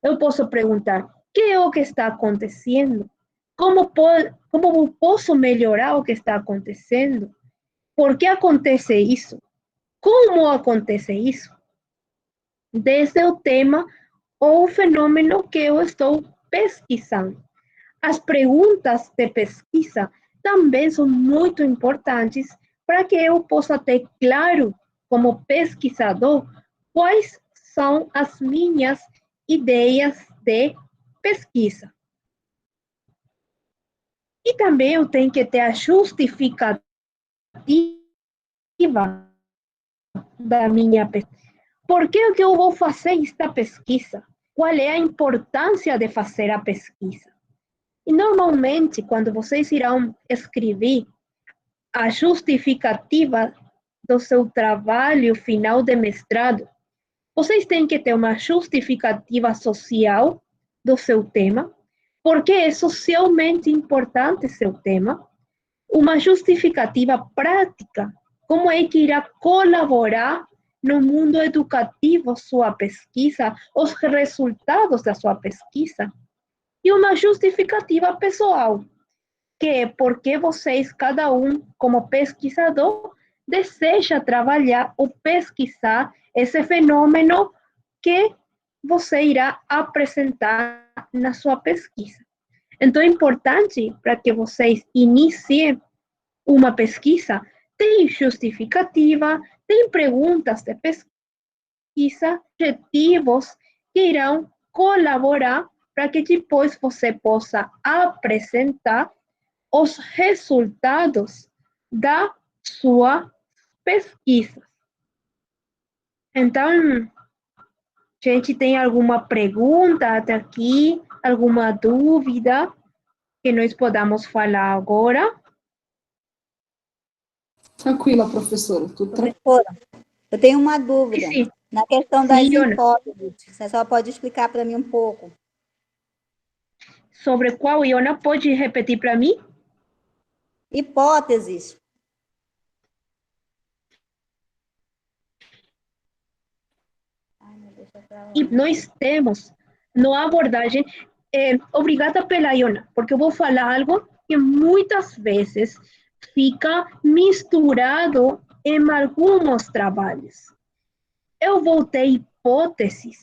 Eu posso perguntar: o que é o que está acontecendo? Como posso melhorar o que está acontecendo? Por que acontece isso? Como acontece isso? Desde o tema ou o fenômeno que eu estou pesquisando. As perguntas de pesquisa também são muito importantes para que eu possa ter claro, como pesquisador, quais são as minhas ideias de pesquisa. E também eu tenho que ter a justificativa da minha pesquisa. Por que eu vou fazer esta pesquisa? Qual é a importância de fazer a pesquisa? E normalmente, quando vocês irão escrever a justificativa do seu trabalho final de mestrado, vocês têm que ter uma justificativa social do seu tema, porque é socialmente importante seu tema, uma justificativa prática, como é que irá colaborar no mundo educativo sua pesquisa, os resultados da sua pesquisa, e uma justificativa pessoal, que é porque vocês, cada um, como pesquisador, deseja trabalhar ou pesquisar esse fenômeno que você irá apresentar na sua pesquisa. Então, é importante para que vocês iniciem uma pesquisa, tem justificativa, tem perguntas de pesquisa, objetivos que irão colaborar para que depois você possa apresentar os resultados da sua pesquisa. Então, gente, tem alguma pergunta até aqui? Alguma dúvida que nós podamos falar agora? Tranquila, professora. Tudo tranquilo. Professora, eu tenho uma dúvida. Sim. Na questão das Yona. hipóteses, você só pode explicar para mim um pouco? Sobre qual, Iona, pode repetir para mim? Hipóteses. E nós temos na abordagem, obrigada pela Iona, porque eu vou falar algo que muitas vezes fica misturado em alguns trabalhos. Eu vou ter hipóteses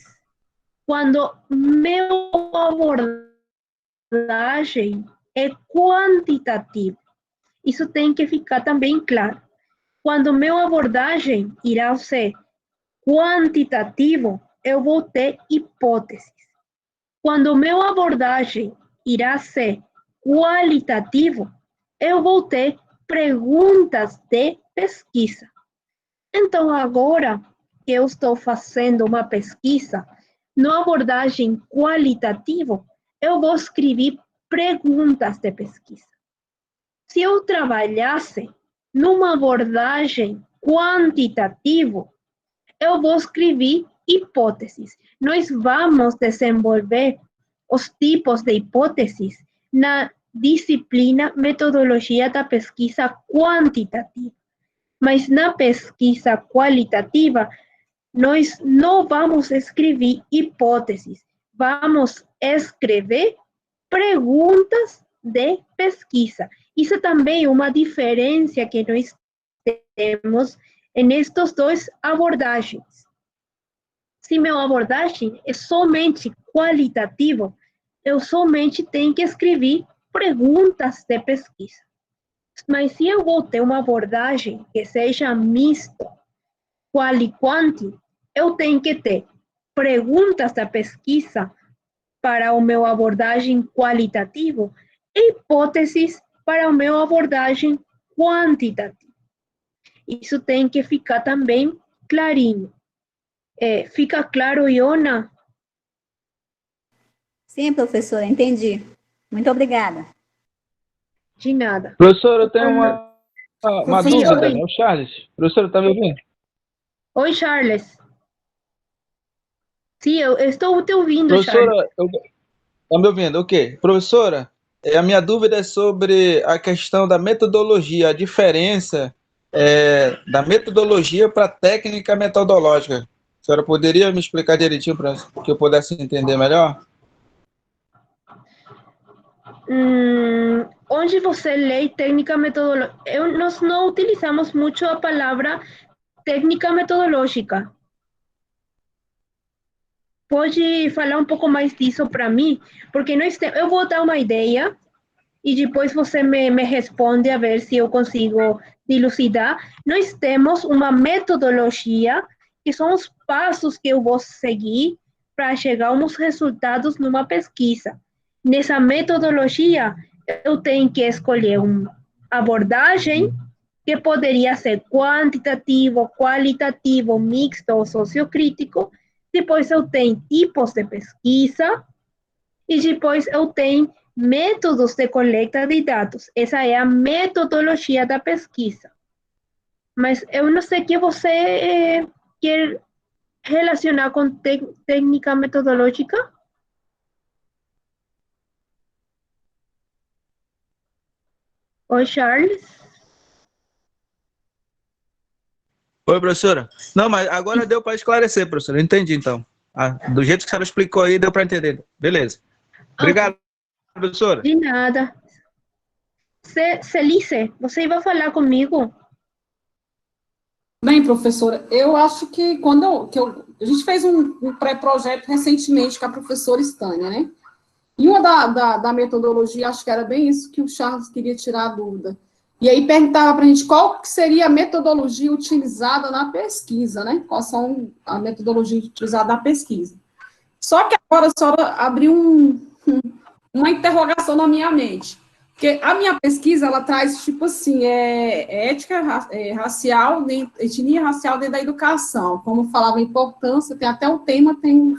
quando meu abordagem é quantitativa. Isso tem que ficar também claro. Quando meu abordagem irá ser quantitativo, eu vou ter hipóteses. Quando meu abordagem irá ser qualitativo, eu vou ter perguntas de pesquisa. Então, agora que eu estou fazendo uma pesquisa, na abordagem qualitativa, eu vou escrever perguntas de pesquisa. Se eu trabalhasse numa abordagem quantitativa, eu vou escrever hipóteses. Nós vamos desenvolver os tipos de hipóteses na disciplina Metodologia da Pesquisa Quantitativa. Mas na pesquisa qualitativa, nós não vamos escrever hipóteses, vamos escrever perguntas de pesquisa. Isso também é uma diferença que nós temos nestes dois abordagens. se meu abordagem é somente qualitativo, eu somente tenho que escrever perguntas de pesquisa. Mas se eu vou ter uma abordagem que seja misto, qual e quanti, eu tenho que ter perguntas da pesquisa para o meu abordagem qualitativo e hipóteses para o meu abordagem quantitativa. Isso tem que ficar também clarinho. Fica claro, Iona? Sim, professora, entendi. Muito obrigada. De nada. Professor, eu tenho uma Sim, dúvida, oi. né? O Charles. Professor, está me ouvindo? Oi, Charles. Sim, eu estou te ouvindo, Charles. Professora, está me ouvindo? Ok. Professora, a minha dúvida é sobre a questão da metodologia, a diferença da metodologia para a técnica metodológica. A senhora poderia me explicar direitinho para que eu pudesse entender melhor? Onde você lê técnica metodológica? Nós não utilizamos muito a palavra técnica metodológica. Pode falar um pouco mais disso para mim? Porque eu vou dar uma ideia e depois você me responde a ver se eu consigo dilucidar. Nós temos uma metodologia, que são os passos que eu vou seguir para chegar a uns resultados numa pesquisa. Nessa metodologia, eu tenho que escolher uma abordagem que poderia ser quantitativo, qualitativo, mixto ou sociocrítico. Depois eu tenho tipos de pesquisa e depois eu tenho métodos de coleta de dados. Essa é a metodologia da pesquisa. Mas eu não sei o que você quer relacionar com técnica metodológica. Oi, Charles. Oi, professora. Não, mas agora deu para esclarecer, professora. Eu entendi, então. Do jeito que a senhora explicou aí, deu para entender. Beleza. Obrigado, professora. De nada. Celice, você vai falar comigo? Bem, professora, eu acho que a gente fez um pré-projeto recentemente com a professora Stânia, né? E uma da metodologia, acho que era bem isso que o Charles queria tirar a dúvida. E aí perguntava para a gente qual que seria a metodologia utilizada na pesquisa, né? Qual são a metodologia utilizada na pesquisa. Só que agora a senhora abriu uma interrogação na minha mente. Porque a minha pesquisa, ela traz, tipo assim, ética racial, etnia racial dentro da educação. Como falava a importância, tem até o tema, tem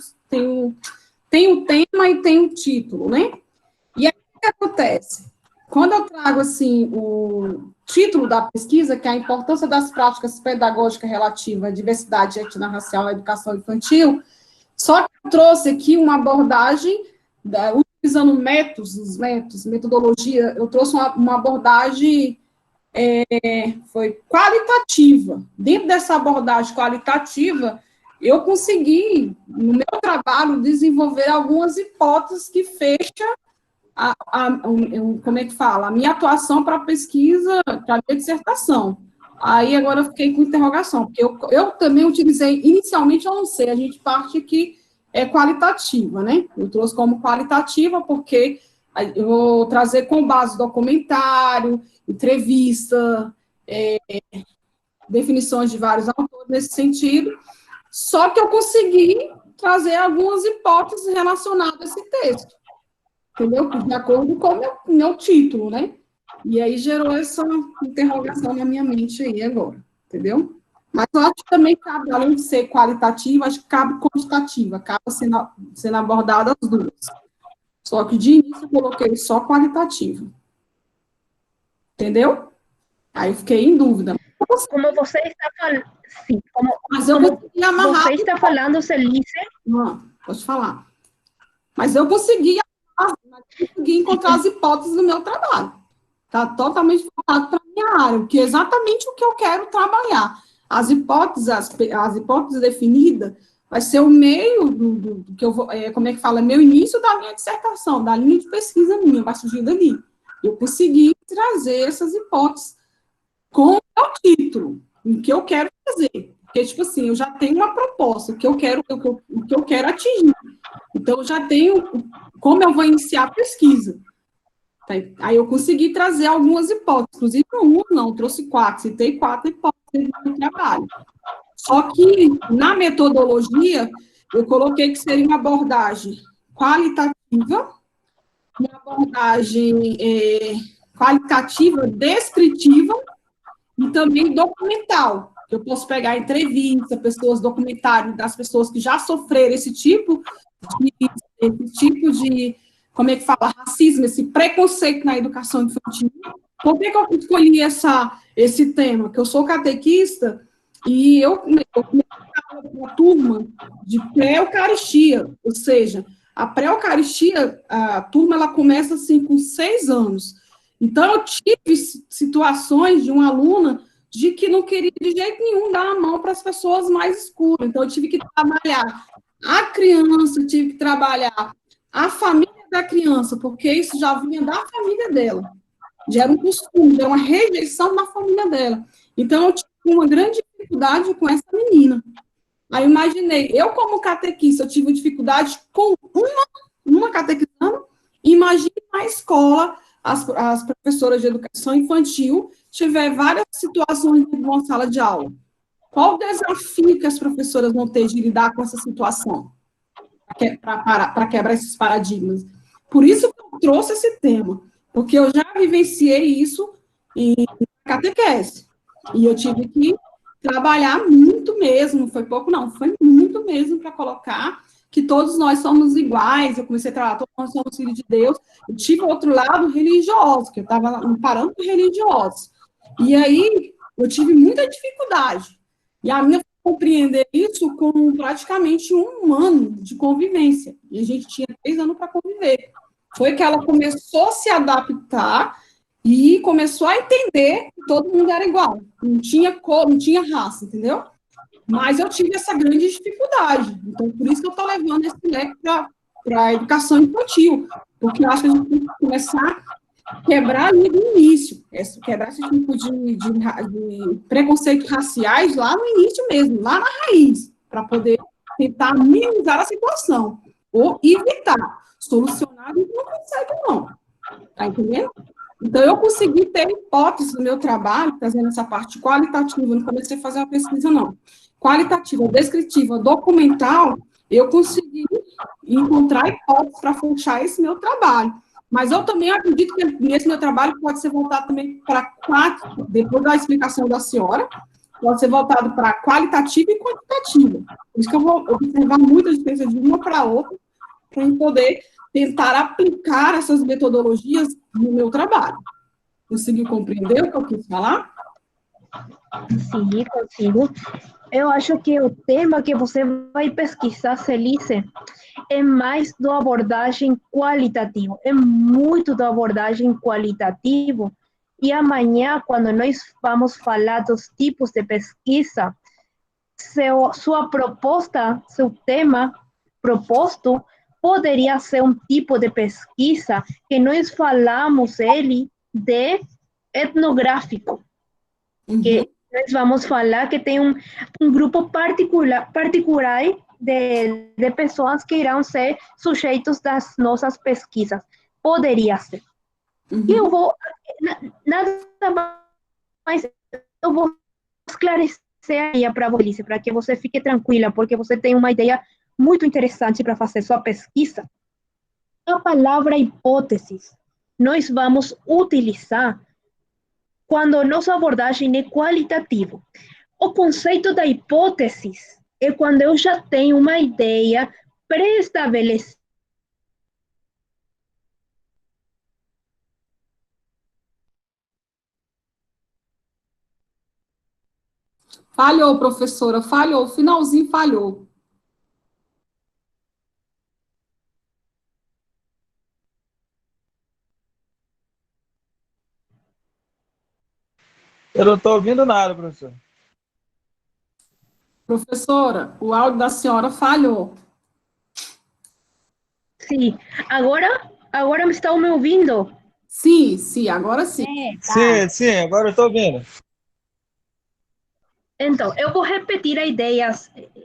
o tema e tem o título, né? E aí, o que acontece? Quando eu trago, assim, o título da pesquisa, que é a importância das práticas pedagógicas relativas à diversidade étnico-racial na educação infantil, só que eu trouxe aqui uma abordagem, utilizando metodologia, eu trouxe uma abordagem foi qualitativa. Dentro dessa abordagem qualitativa, eu consegui, no meu trabalho, desenvolver algumas hipóteses que fecham como é que fala? A minha atuação para a pesquisa, para a minha dissertação. Aí agora eu fiquei com interrogação, porque eu também utilizei, inicialmente eu não sei, a gente parte aqui qualitativa, né? Eu trouxe como qualitativa porque eu vou trazer com base documentário, entrevista, definições de vários autores nesse sentido, só que eu consegui trazer algumas hipóteses relacionadas a esse texto, entendeu? De acordo com o meu título, né? E aí gerou essa interrogação na minha mente aí agora, entendeu? Mas eu acho que também cabe, além de ser qualitativa, acho que cabe quantitativa, acaba sendo abordada as duas. Só que de início eu coloquei só qualitativa. Entendeu? Aí eu fiquei em dúvida. Como você está falando, sim, Mas eu consegui amarrar. Você está falando, Celice? Não, pode falar. Mas eu consegui encontrar as hipóteses do meu trabalho. Está totalmente focado para a minha área, que é exatamente o que eu quero trabalhar. As hipóteses definidas vai ser o meio do que eu vou, como é que fala, meu início da minha dissertação, da linha de pesquisa minha, vai surgir dali. Eu consegui trazer essas hipóteses com o título, o que eu quero fazer. Porque, tipo assim, eu já tenho uma proposta, o que eu quero atingir. Então, eu já tenho como eu vou iniciar a pesquisa. Aí eu consegui trazer algumas hipóteses, inclusive não, trouxe 4, citei 4 hipóteses do trabalho. Só que, na metodologia, eu coloquei que seria uma abordagem qualitativa, uma abordagem qualitativa, descritiva e também documental. Eu posso pegar entrevista, pessoas documentárias das pessoas que já sofreram esse tipo de, como é que fala, racismo, esse preconceito na educação infantil. Por que eu escolhi esse tema? Porque eu sou catequista e eu comecei uma turma de pré-eucaristia, ou seja, a pré-eucaristia, a turma, ela começa assim com 6 anos. Então, eu tive situações de uma aluna de que não queria de jeito nenhum dar a mão para as pessoas mais escuras. Então, eu tive que trabalhar a criança, tive que trabalhar a família da criança, porque isso já vinha da família dela. Já era um costume, já era uma rejeição da família dela. Então, eu tive uma grande dificuldade com essa menina. Aí, eu imaginei, eu como catequista, eu tive dificuldade com uma catequizando, imagine na escola, as professoras de educação infantil, tiver várias situações de uma sala de aula. Qual o desafio que as professoras vão ter de lidar com essa situação? Para quebrar esses paradigmas. Por isso que eu trouxe esse tema, porque eu já vivenciei isso em catequese. E eu tive que trabalhar muito mesmo, não foi pouco não, foi muito mesmo para colocar que todos nós somos iguais. Eu comecei a trabalhar, todos nós somos filhos de Deus. Eu tive outro lado religioso, que eu estava me parando com religiosos. E aí, eu tive muita dificuldade. E a minha compreender isso com praticamente 1 ano de convivência. E a gente tinha 3 anos para conviver. Foi que ela começou a se adaptar e começou a entender que todo mundo era igual. Não tinha cor, não tinha raça, entendeu? Mas eu tive essa grande dificuldade. Então, por isso que eu estou levando esse leque para a educação infantil. Porque eu acho que a gente tem que começar a quebrar ali do início. Quebrar esse tipo de preconceitos raciais lá no início mesmo, lá na raiz, para poder tentar minimizar a situação. Ou evitar. Solucionar a gente não consegue, não. Tá entendendo? Então, eu consegui ter hipótese no meu trabalho, trazendo essa parte qualitativa, não comecei a fazer uma pesquisa, não. Qualitativa, descritiva, documental, eu consegui encontrar hipóteses para fechar esse meu trabalho. Mas eu também acredito que nesse meu trabalho pode ser voltado também para 4, depois da explicação da senhora, pode ser voltado para qualitativa e quantitativa. Por isso que eu vou observar muito a diferença de uma para outra, para eu poder tentar aplicar essas metodologias no meu trabalho. Conseguiu compreender o que eu quis falar? Sim, consigo. Eu acho que o tema que você vai pesquisar, Celice, é mais da abordagem qualitativa, é muito da abordagem qualitativa. E amanhã, quando nós vamos falar dos tipos de pesquisa, sua proposta, seu tema proposto, poderia ser um tipo de pesquisa que nós falamos ele de etnográfico, que nós vamos falar que tem um grupo particular de pessoas que irão ser sujeitos das nossas pesquisas. Poderia ser. E eu vou, nada mais, eu vou esclarecer aí para você, para que você fique tranquila, porque você tem uma ideia muito interessante para fazer sua pesquisa. A palavra hipóteses nós vamos utilizar quando nossa abordagem é qualitativa. O conceito da hipótese é quando eu já tenho uma ideia pré-estabelecida. Falhou, professora, falhou, finalzinho falhou. Eu não estou ouvindo nada, professor. Professora, o áudio da senhora falhou. Sim. Agora estão me ouvindo? Sim, agora sim. Tá. Sim, agora eu estou ouvindo. Então, eu vou repetir a ideia,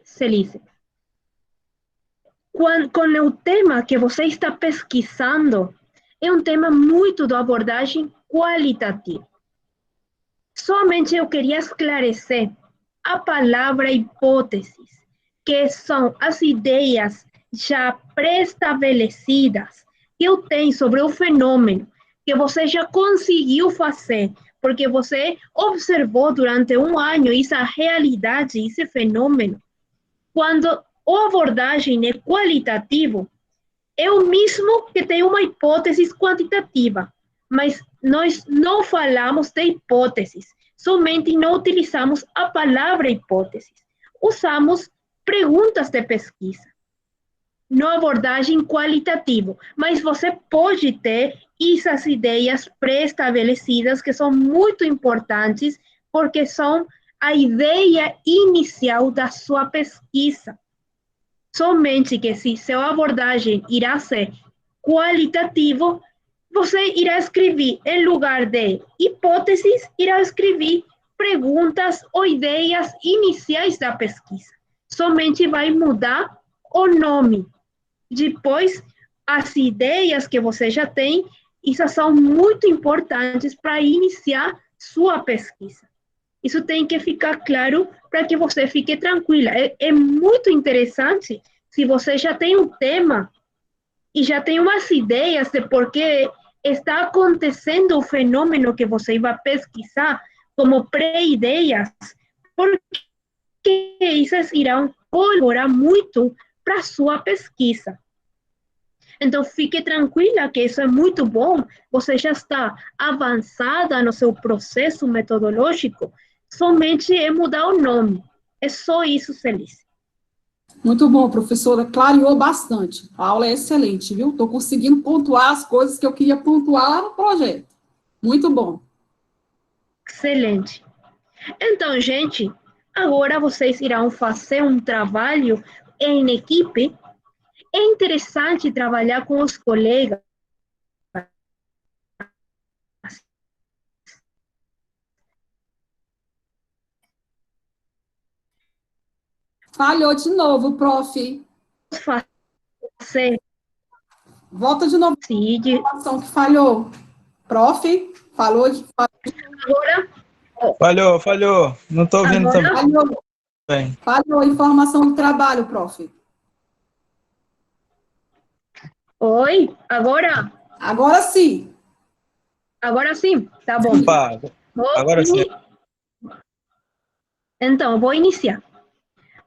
Celice. Com o tema que você está pesquisando, é um tema muito da abordagem qualitativa. Somente eu queria esclarecer a palavra hipóteses, que são as ideias já pré-estabelecidas que eu tenho sobre o fenômeno, que você já conseguiu fazer, porque você observou durante um ano essa realidade, esse fenômeno. Quando a abordagem é qualitativa, é o mesmo que tem uma hipótese quantitativa, mas nós não falamos de hipóteses, somente não utilizamos a palavra hipóteses. Usamos perguntas de pesquisa, não abordagem qualitativa, mas você pode ter essas ideias pré-estabelecidas que são muito importantes, porque são a ideia inicial da sua pesquisa. Somente que se sua abordagem irá ser qualitativo, você irá escrever, em lugar de hipóteses, irá escrever perguntas ou ideias iniciais da pesquisa. Somente vai mudar o nome. Depois, as ideias que você já tem, essas são muito importantes para iniciar sua pesquisa. Isso tem que ficar claro para que você fique tranquila. É muito interessante se você já tem um tema e já tem umas ideias de por que está acontecendo o fenômeno que você vai pesquisar como pré-ideias, porque essas irão colaborar muito para a sua pesquisa. Então, fique tranquila que isso é muito bom. Você já está avançada no seu processo metodológico. Somente é mudar o nome. É só isso, Celice. Muito bom, professora, clareou bastante. A aula é excelente, viu? Estou conseguindo pontuar as coisas que eu queria pontuar lá no projeto. Muito bom. Excelente. Então, gente, agora vocês irão fazer um trabalho em equipe. É interessante trabalhar com os colegas. Falhou de novo, prof. Fazer Volta de novo sim, a informação que falhou. Prof, falou de... agora, Falhou. Não estou ouvindo agora também. Falhou a informação do trabalho, prof. oi, agora Agora sim. tá bom. Opa, agora sim. Então, vou iniciar.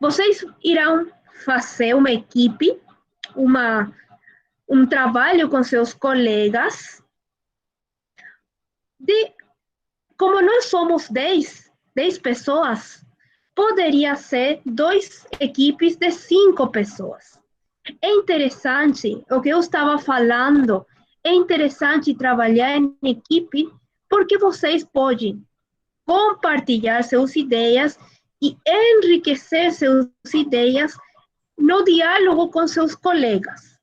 Vocês irão fazer uma equipe, um trabalho com seus colegas. Como nós somos 10 pessoas, poderia ser 2 equipes de 5 pessoas. É interessante o que eu estava falando, é interessante trabalhar em equipe, porque vocês podem compartilhar suas ideias e enriquecer suas ideias no diálogo com seus colegas.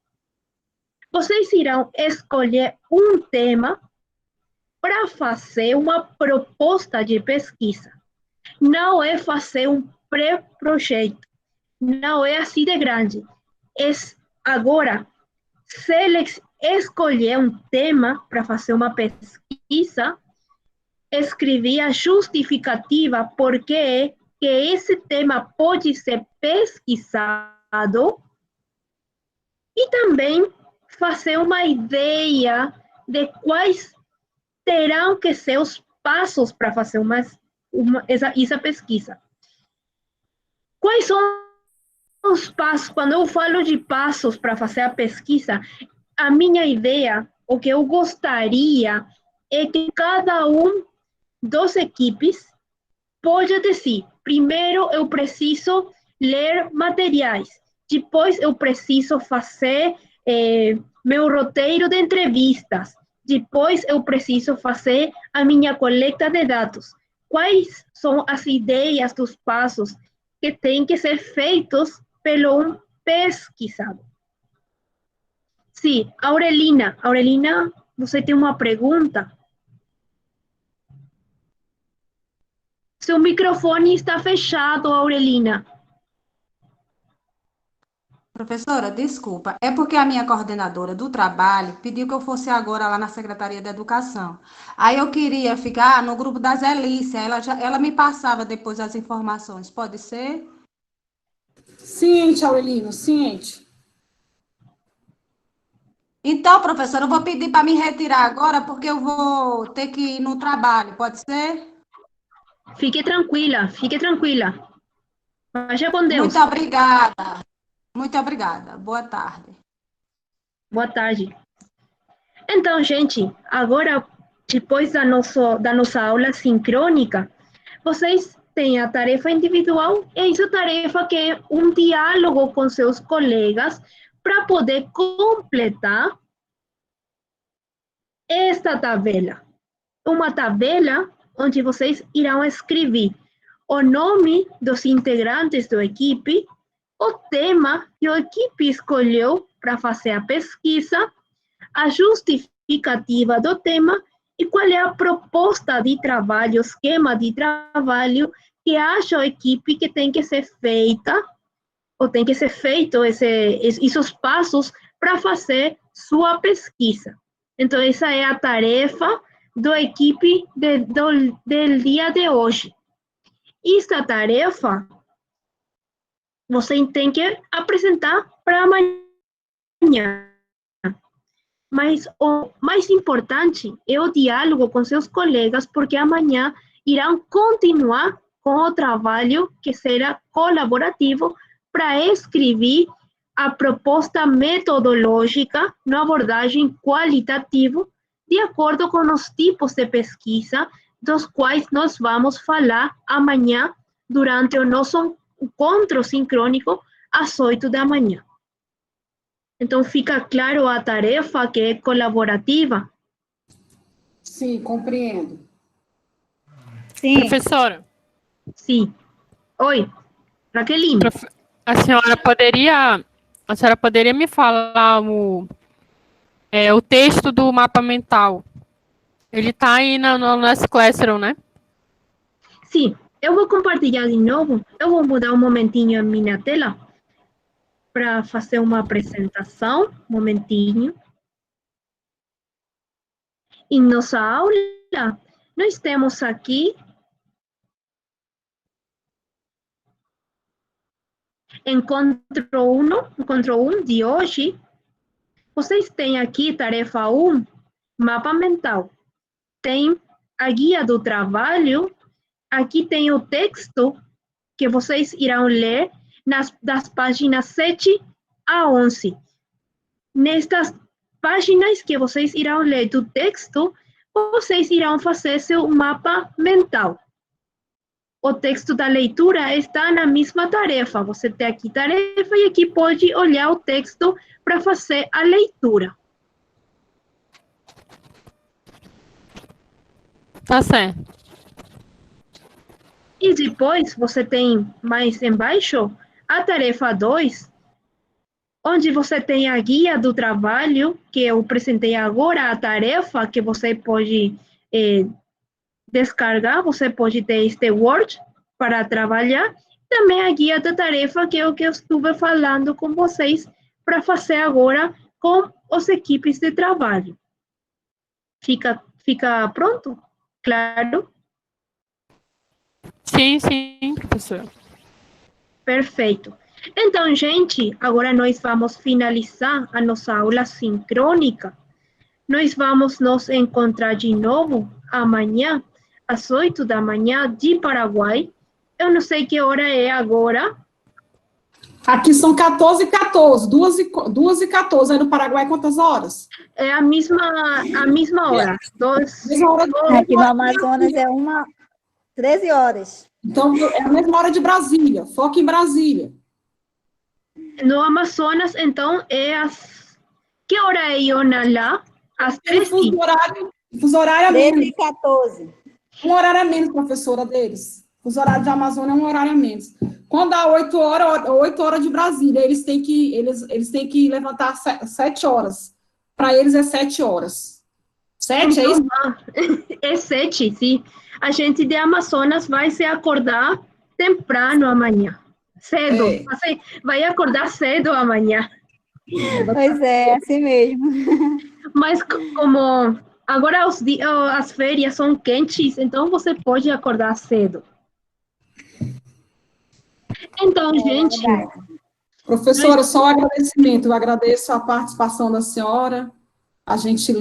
Vocês irão escolher um tema para fazer uma proposta de pesquisa. Não é fazer um pré-projeto, não é assim de grande. Agora, escolher um tema para fazer uma pesquisa, escrever a justificativa por que esse tema pode ser pesquisado e também fazer uma ideia de quais terão que ser os passos para fazer essa pesquisa. Quais são os passos? Quando eu falo de passos para fazer a pesquisa, a minha ideia, o que eu gostaria é que cada das equipes pode dizer, primeiro eu preciso ler materiais, depois eu preciso fazer meu roteiro de entrevistas, depois eu preciso fazer a minha coleta de dados. Quais são as ideias dos passos que têm que ser feitos pelo pesquisador? Sim, Aurelina, você tem uma pergunta? Seu microfone está fechado, Aurelina. Professora, desculpa, é porque a minha coordenadora do trabalho pediu que eu fosse agora lá na Secretaria de Educação. Aí eu queria ficar no grupo da Zelícia, ela me passava depois as informações, pode ser? Ciente, Aurelino, ciente. Então, professora, eu vou pedir para me retirar agora, porque eu vou ter que ir no trabalho, pode ser? Fique tranquila, fique tranquila. Vaya com Deus. Muito obrigada. Muito obrigada. Boa tarde. Boa tarde. Então, gente, agora, depois da nossa aula sincrônica, vocês têm a tarefa individual e essa tarefa que é um diálogo com seus colegas para poder completar esta tabela. Uma tabela onde vocês irão escrever o nome dos integrantes da equipe, o tema que a equipe escolheu para fazer a pesquisa, a justificativa do tema e qual é a proposta de trabalho, o esquema de trabalho que acha a equipe que tem que ser feita, ou tem que ser feito esses passos para fazer sua pesquisa. Então, essa é a tarefa da equipe do dia de hoje. Esta tarefa você tem que apresentar para amanhã. Mas o mais importante é o diálogo com seus colegas, porque amanhã irão continuar com o trabalho que será colaborativo para escrever a proposta metodológica na abordagem qualitativa, de acordo com os tipos de pesquisa dos quais nós vamos falar amanhã durante o nosso encontro sincrônico às 8 da manhã. Então, fica claro a tarefa que é colaborativa? Sim, compreendo. Sim. Professora, Sim. Oi, Raqueline. a senhora poderia me falar o texto do mapa mental? Ele está aí no nosso Classroom, né? Sim, eu vou compartilhar de novo. Eu vou mudar um momentinho a minha tela para fazer uma apresentação. Um momentinho. Em nossa aula, nós temos aqui encontro 1 de hoje. Vocês têm aqui tarefa 1, mapa mental. Tem a guia do trabalho. Aqui tem o texto que vocês irão ler das páginas 7 a 11. Nestas páginas que vocês irão ler do texto, vocês irão fazer seu mapa mental. O texto da leitura está na mesma tarefa. Você tem aqui tarefa e aqui pode olhar o texto para fazer a leitura. Tá certo. E depois você tem mais embaixo a tarefa 2, onde você tem a guia do trabalho, que eu apresentei agora, a tarefa que você pode descargar, você pode ter este Word para trabalhar, também a guia da tarefa, que é o que eu estive falando com vocês, para fazer agora com as equipes de trabalho. Fica pronto? Claro? Sim, professora. Perfeito. Então, gente, agora nós vamos finalizar a nossa aula sincrônica. Nós vamos nos encontrar de novo amanhã, às 8 da manhã, de Paraguai. Eu não sei que hora é agora. Aqui são 14h14, 2h14. Aí no Paraguai, quantas horas? É a mesma hora. Mesma hora Aqui no Amazonas é 13 horas. Então, é a mesma hora de Brasília. Foca em Brasília. No Amazonas, então, é às... Que hora é, Iona, lá? Às 13. Fuso horário a menos. 13h14. Um horário a menos, professora, deles. Fuso horário de Amazônia é um horário a menos. Quando dá 8 horas de Brasília, eles têm que levantar 7 horas. Para eles é 7 horas. 7, é isso? É 7, sim. a gente de Amazonas vai se acordar temprano amanhã. Cedo. É. Você vai acordar cedo amanhã. Pois é, assim mesmo. Mas como agora as férias são quentes, então você pode acordar cedo. Então, gente, verdade. Professora, só um agradecimento. Eu agradeço a participação da senhora, a gentileza.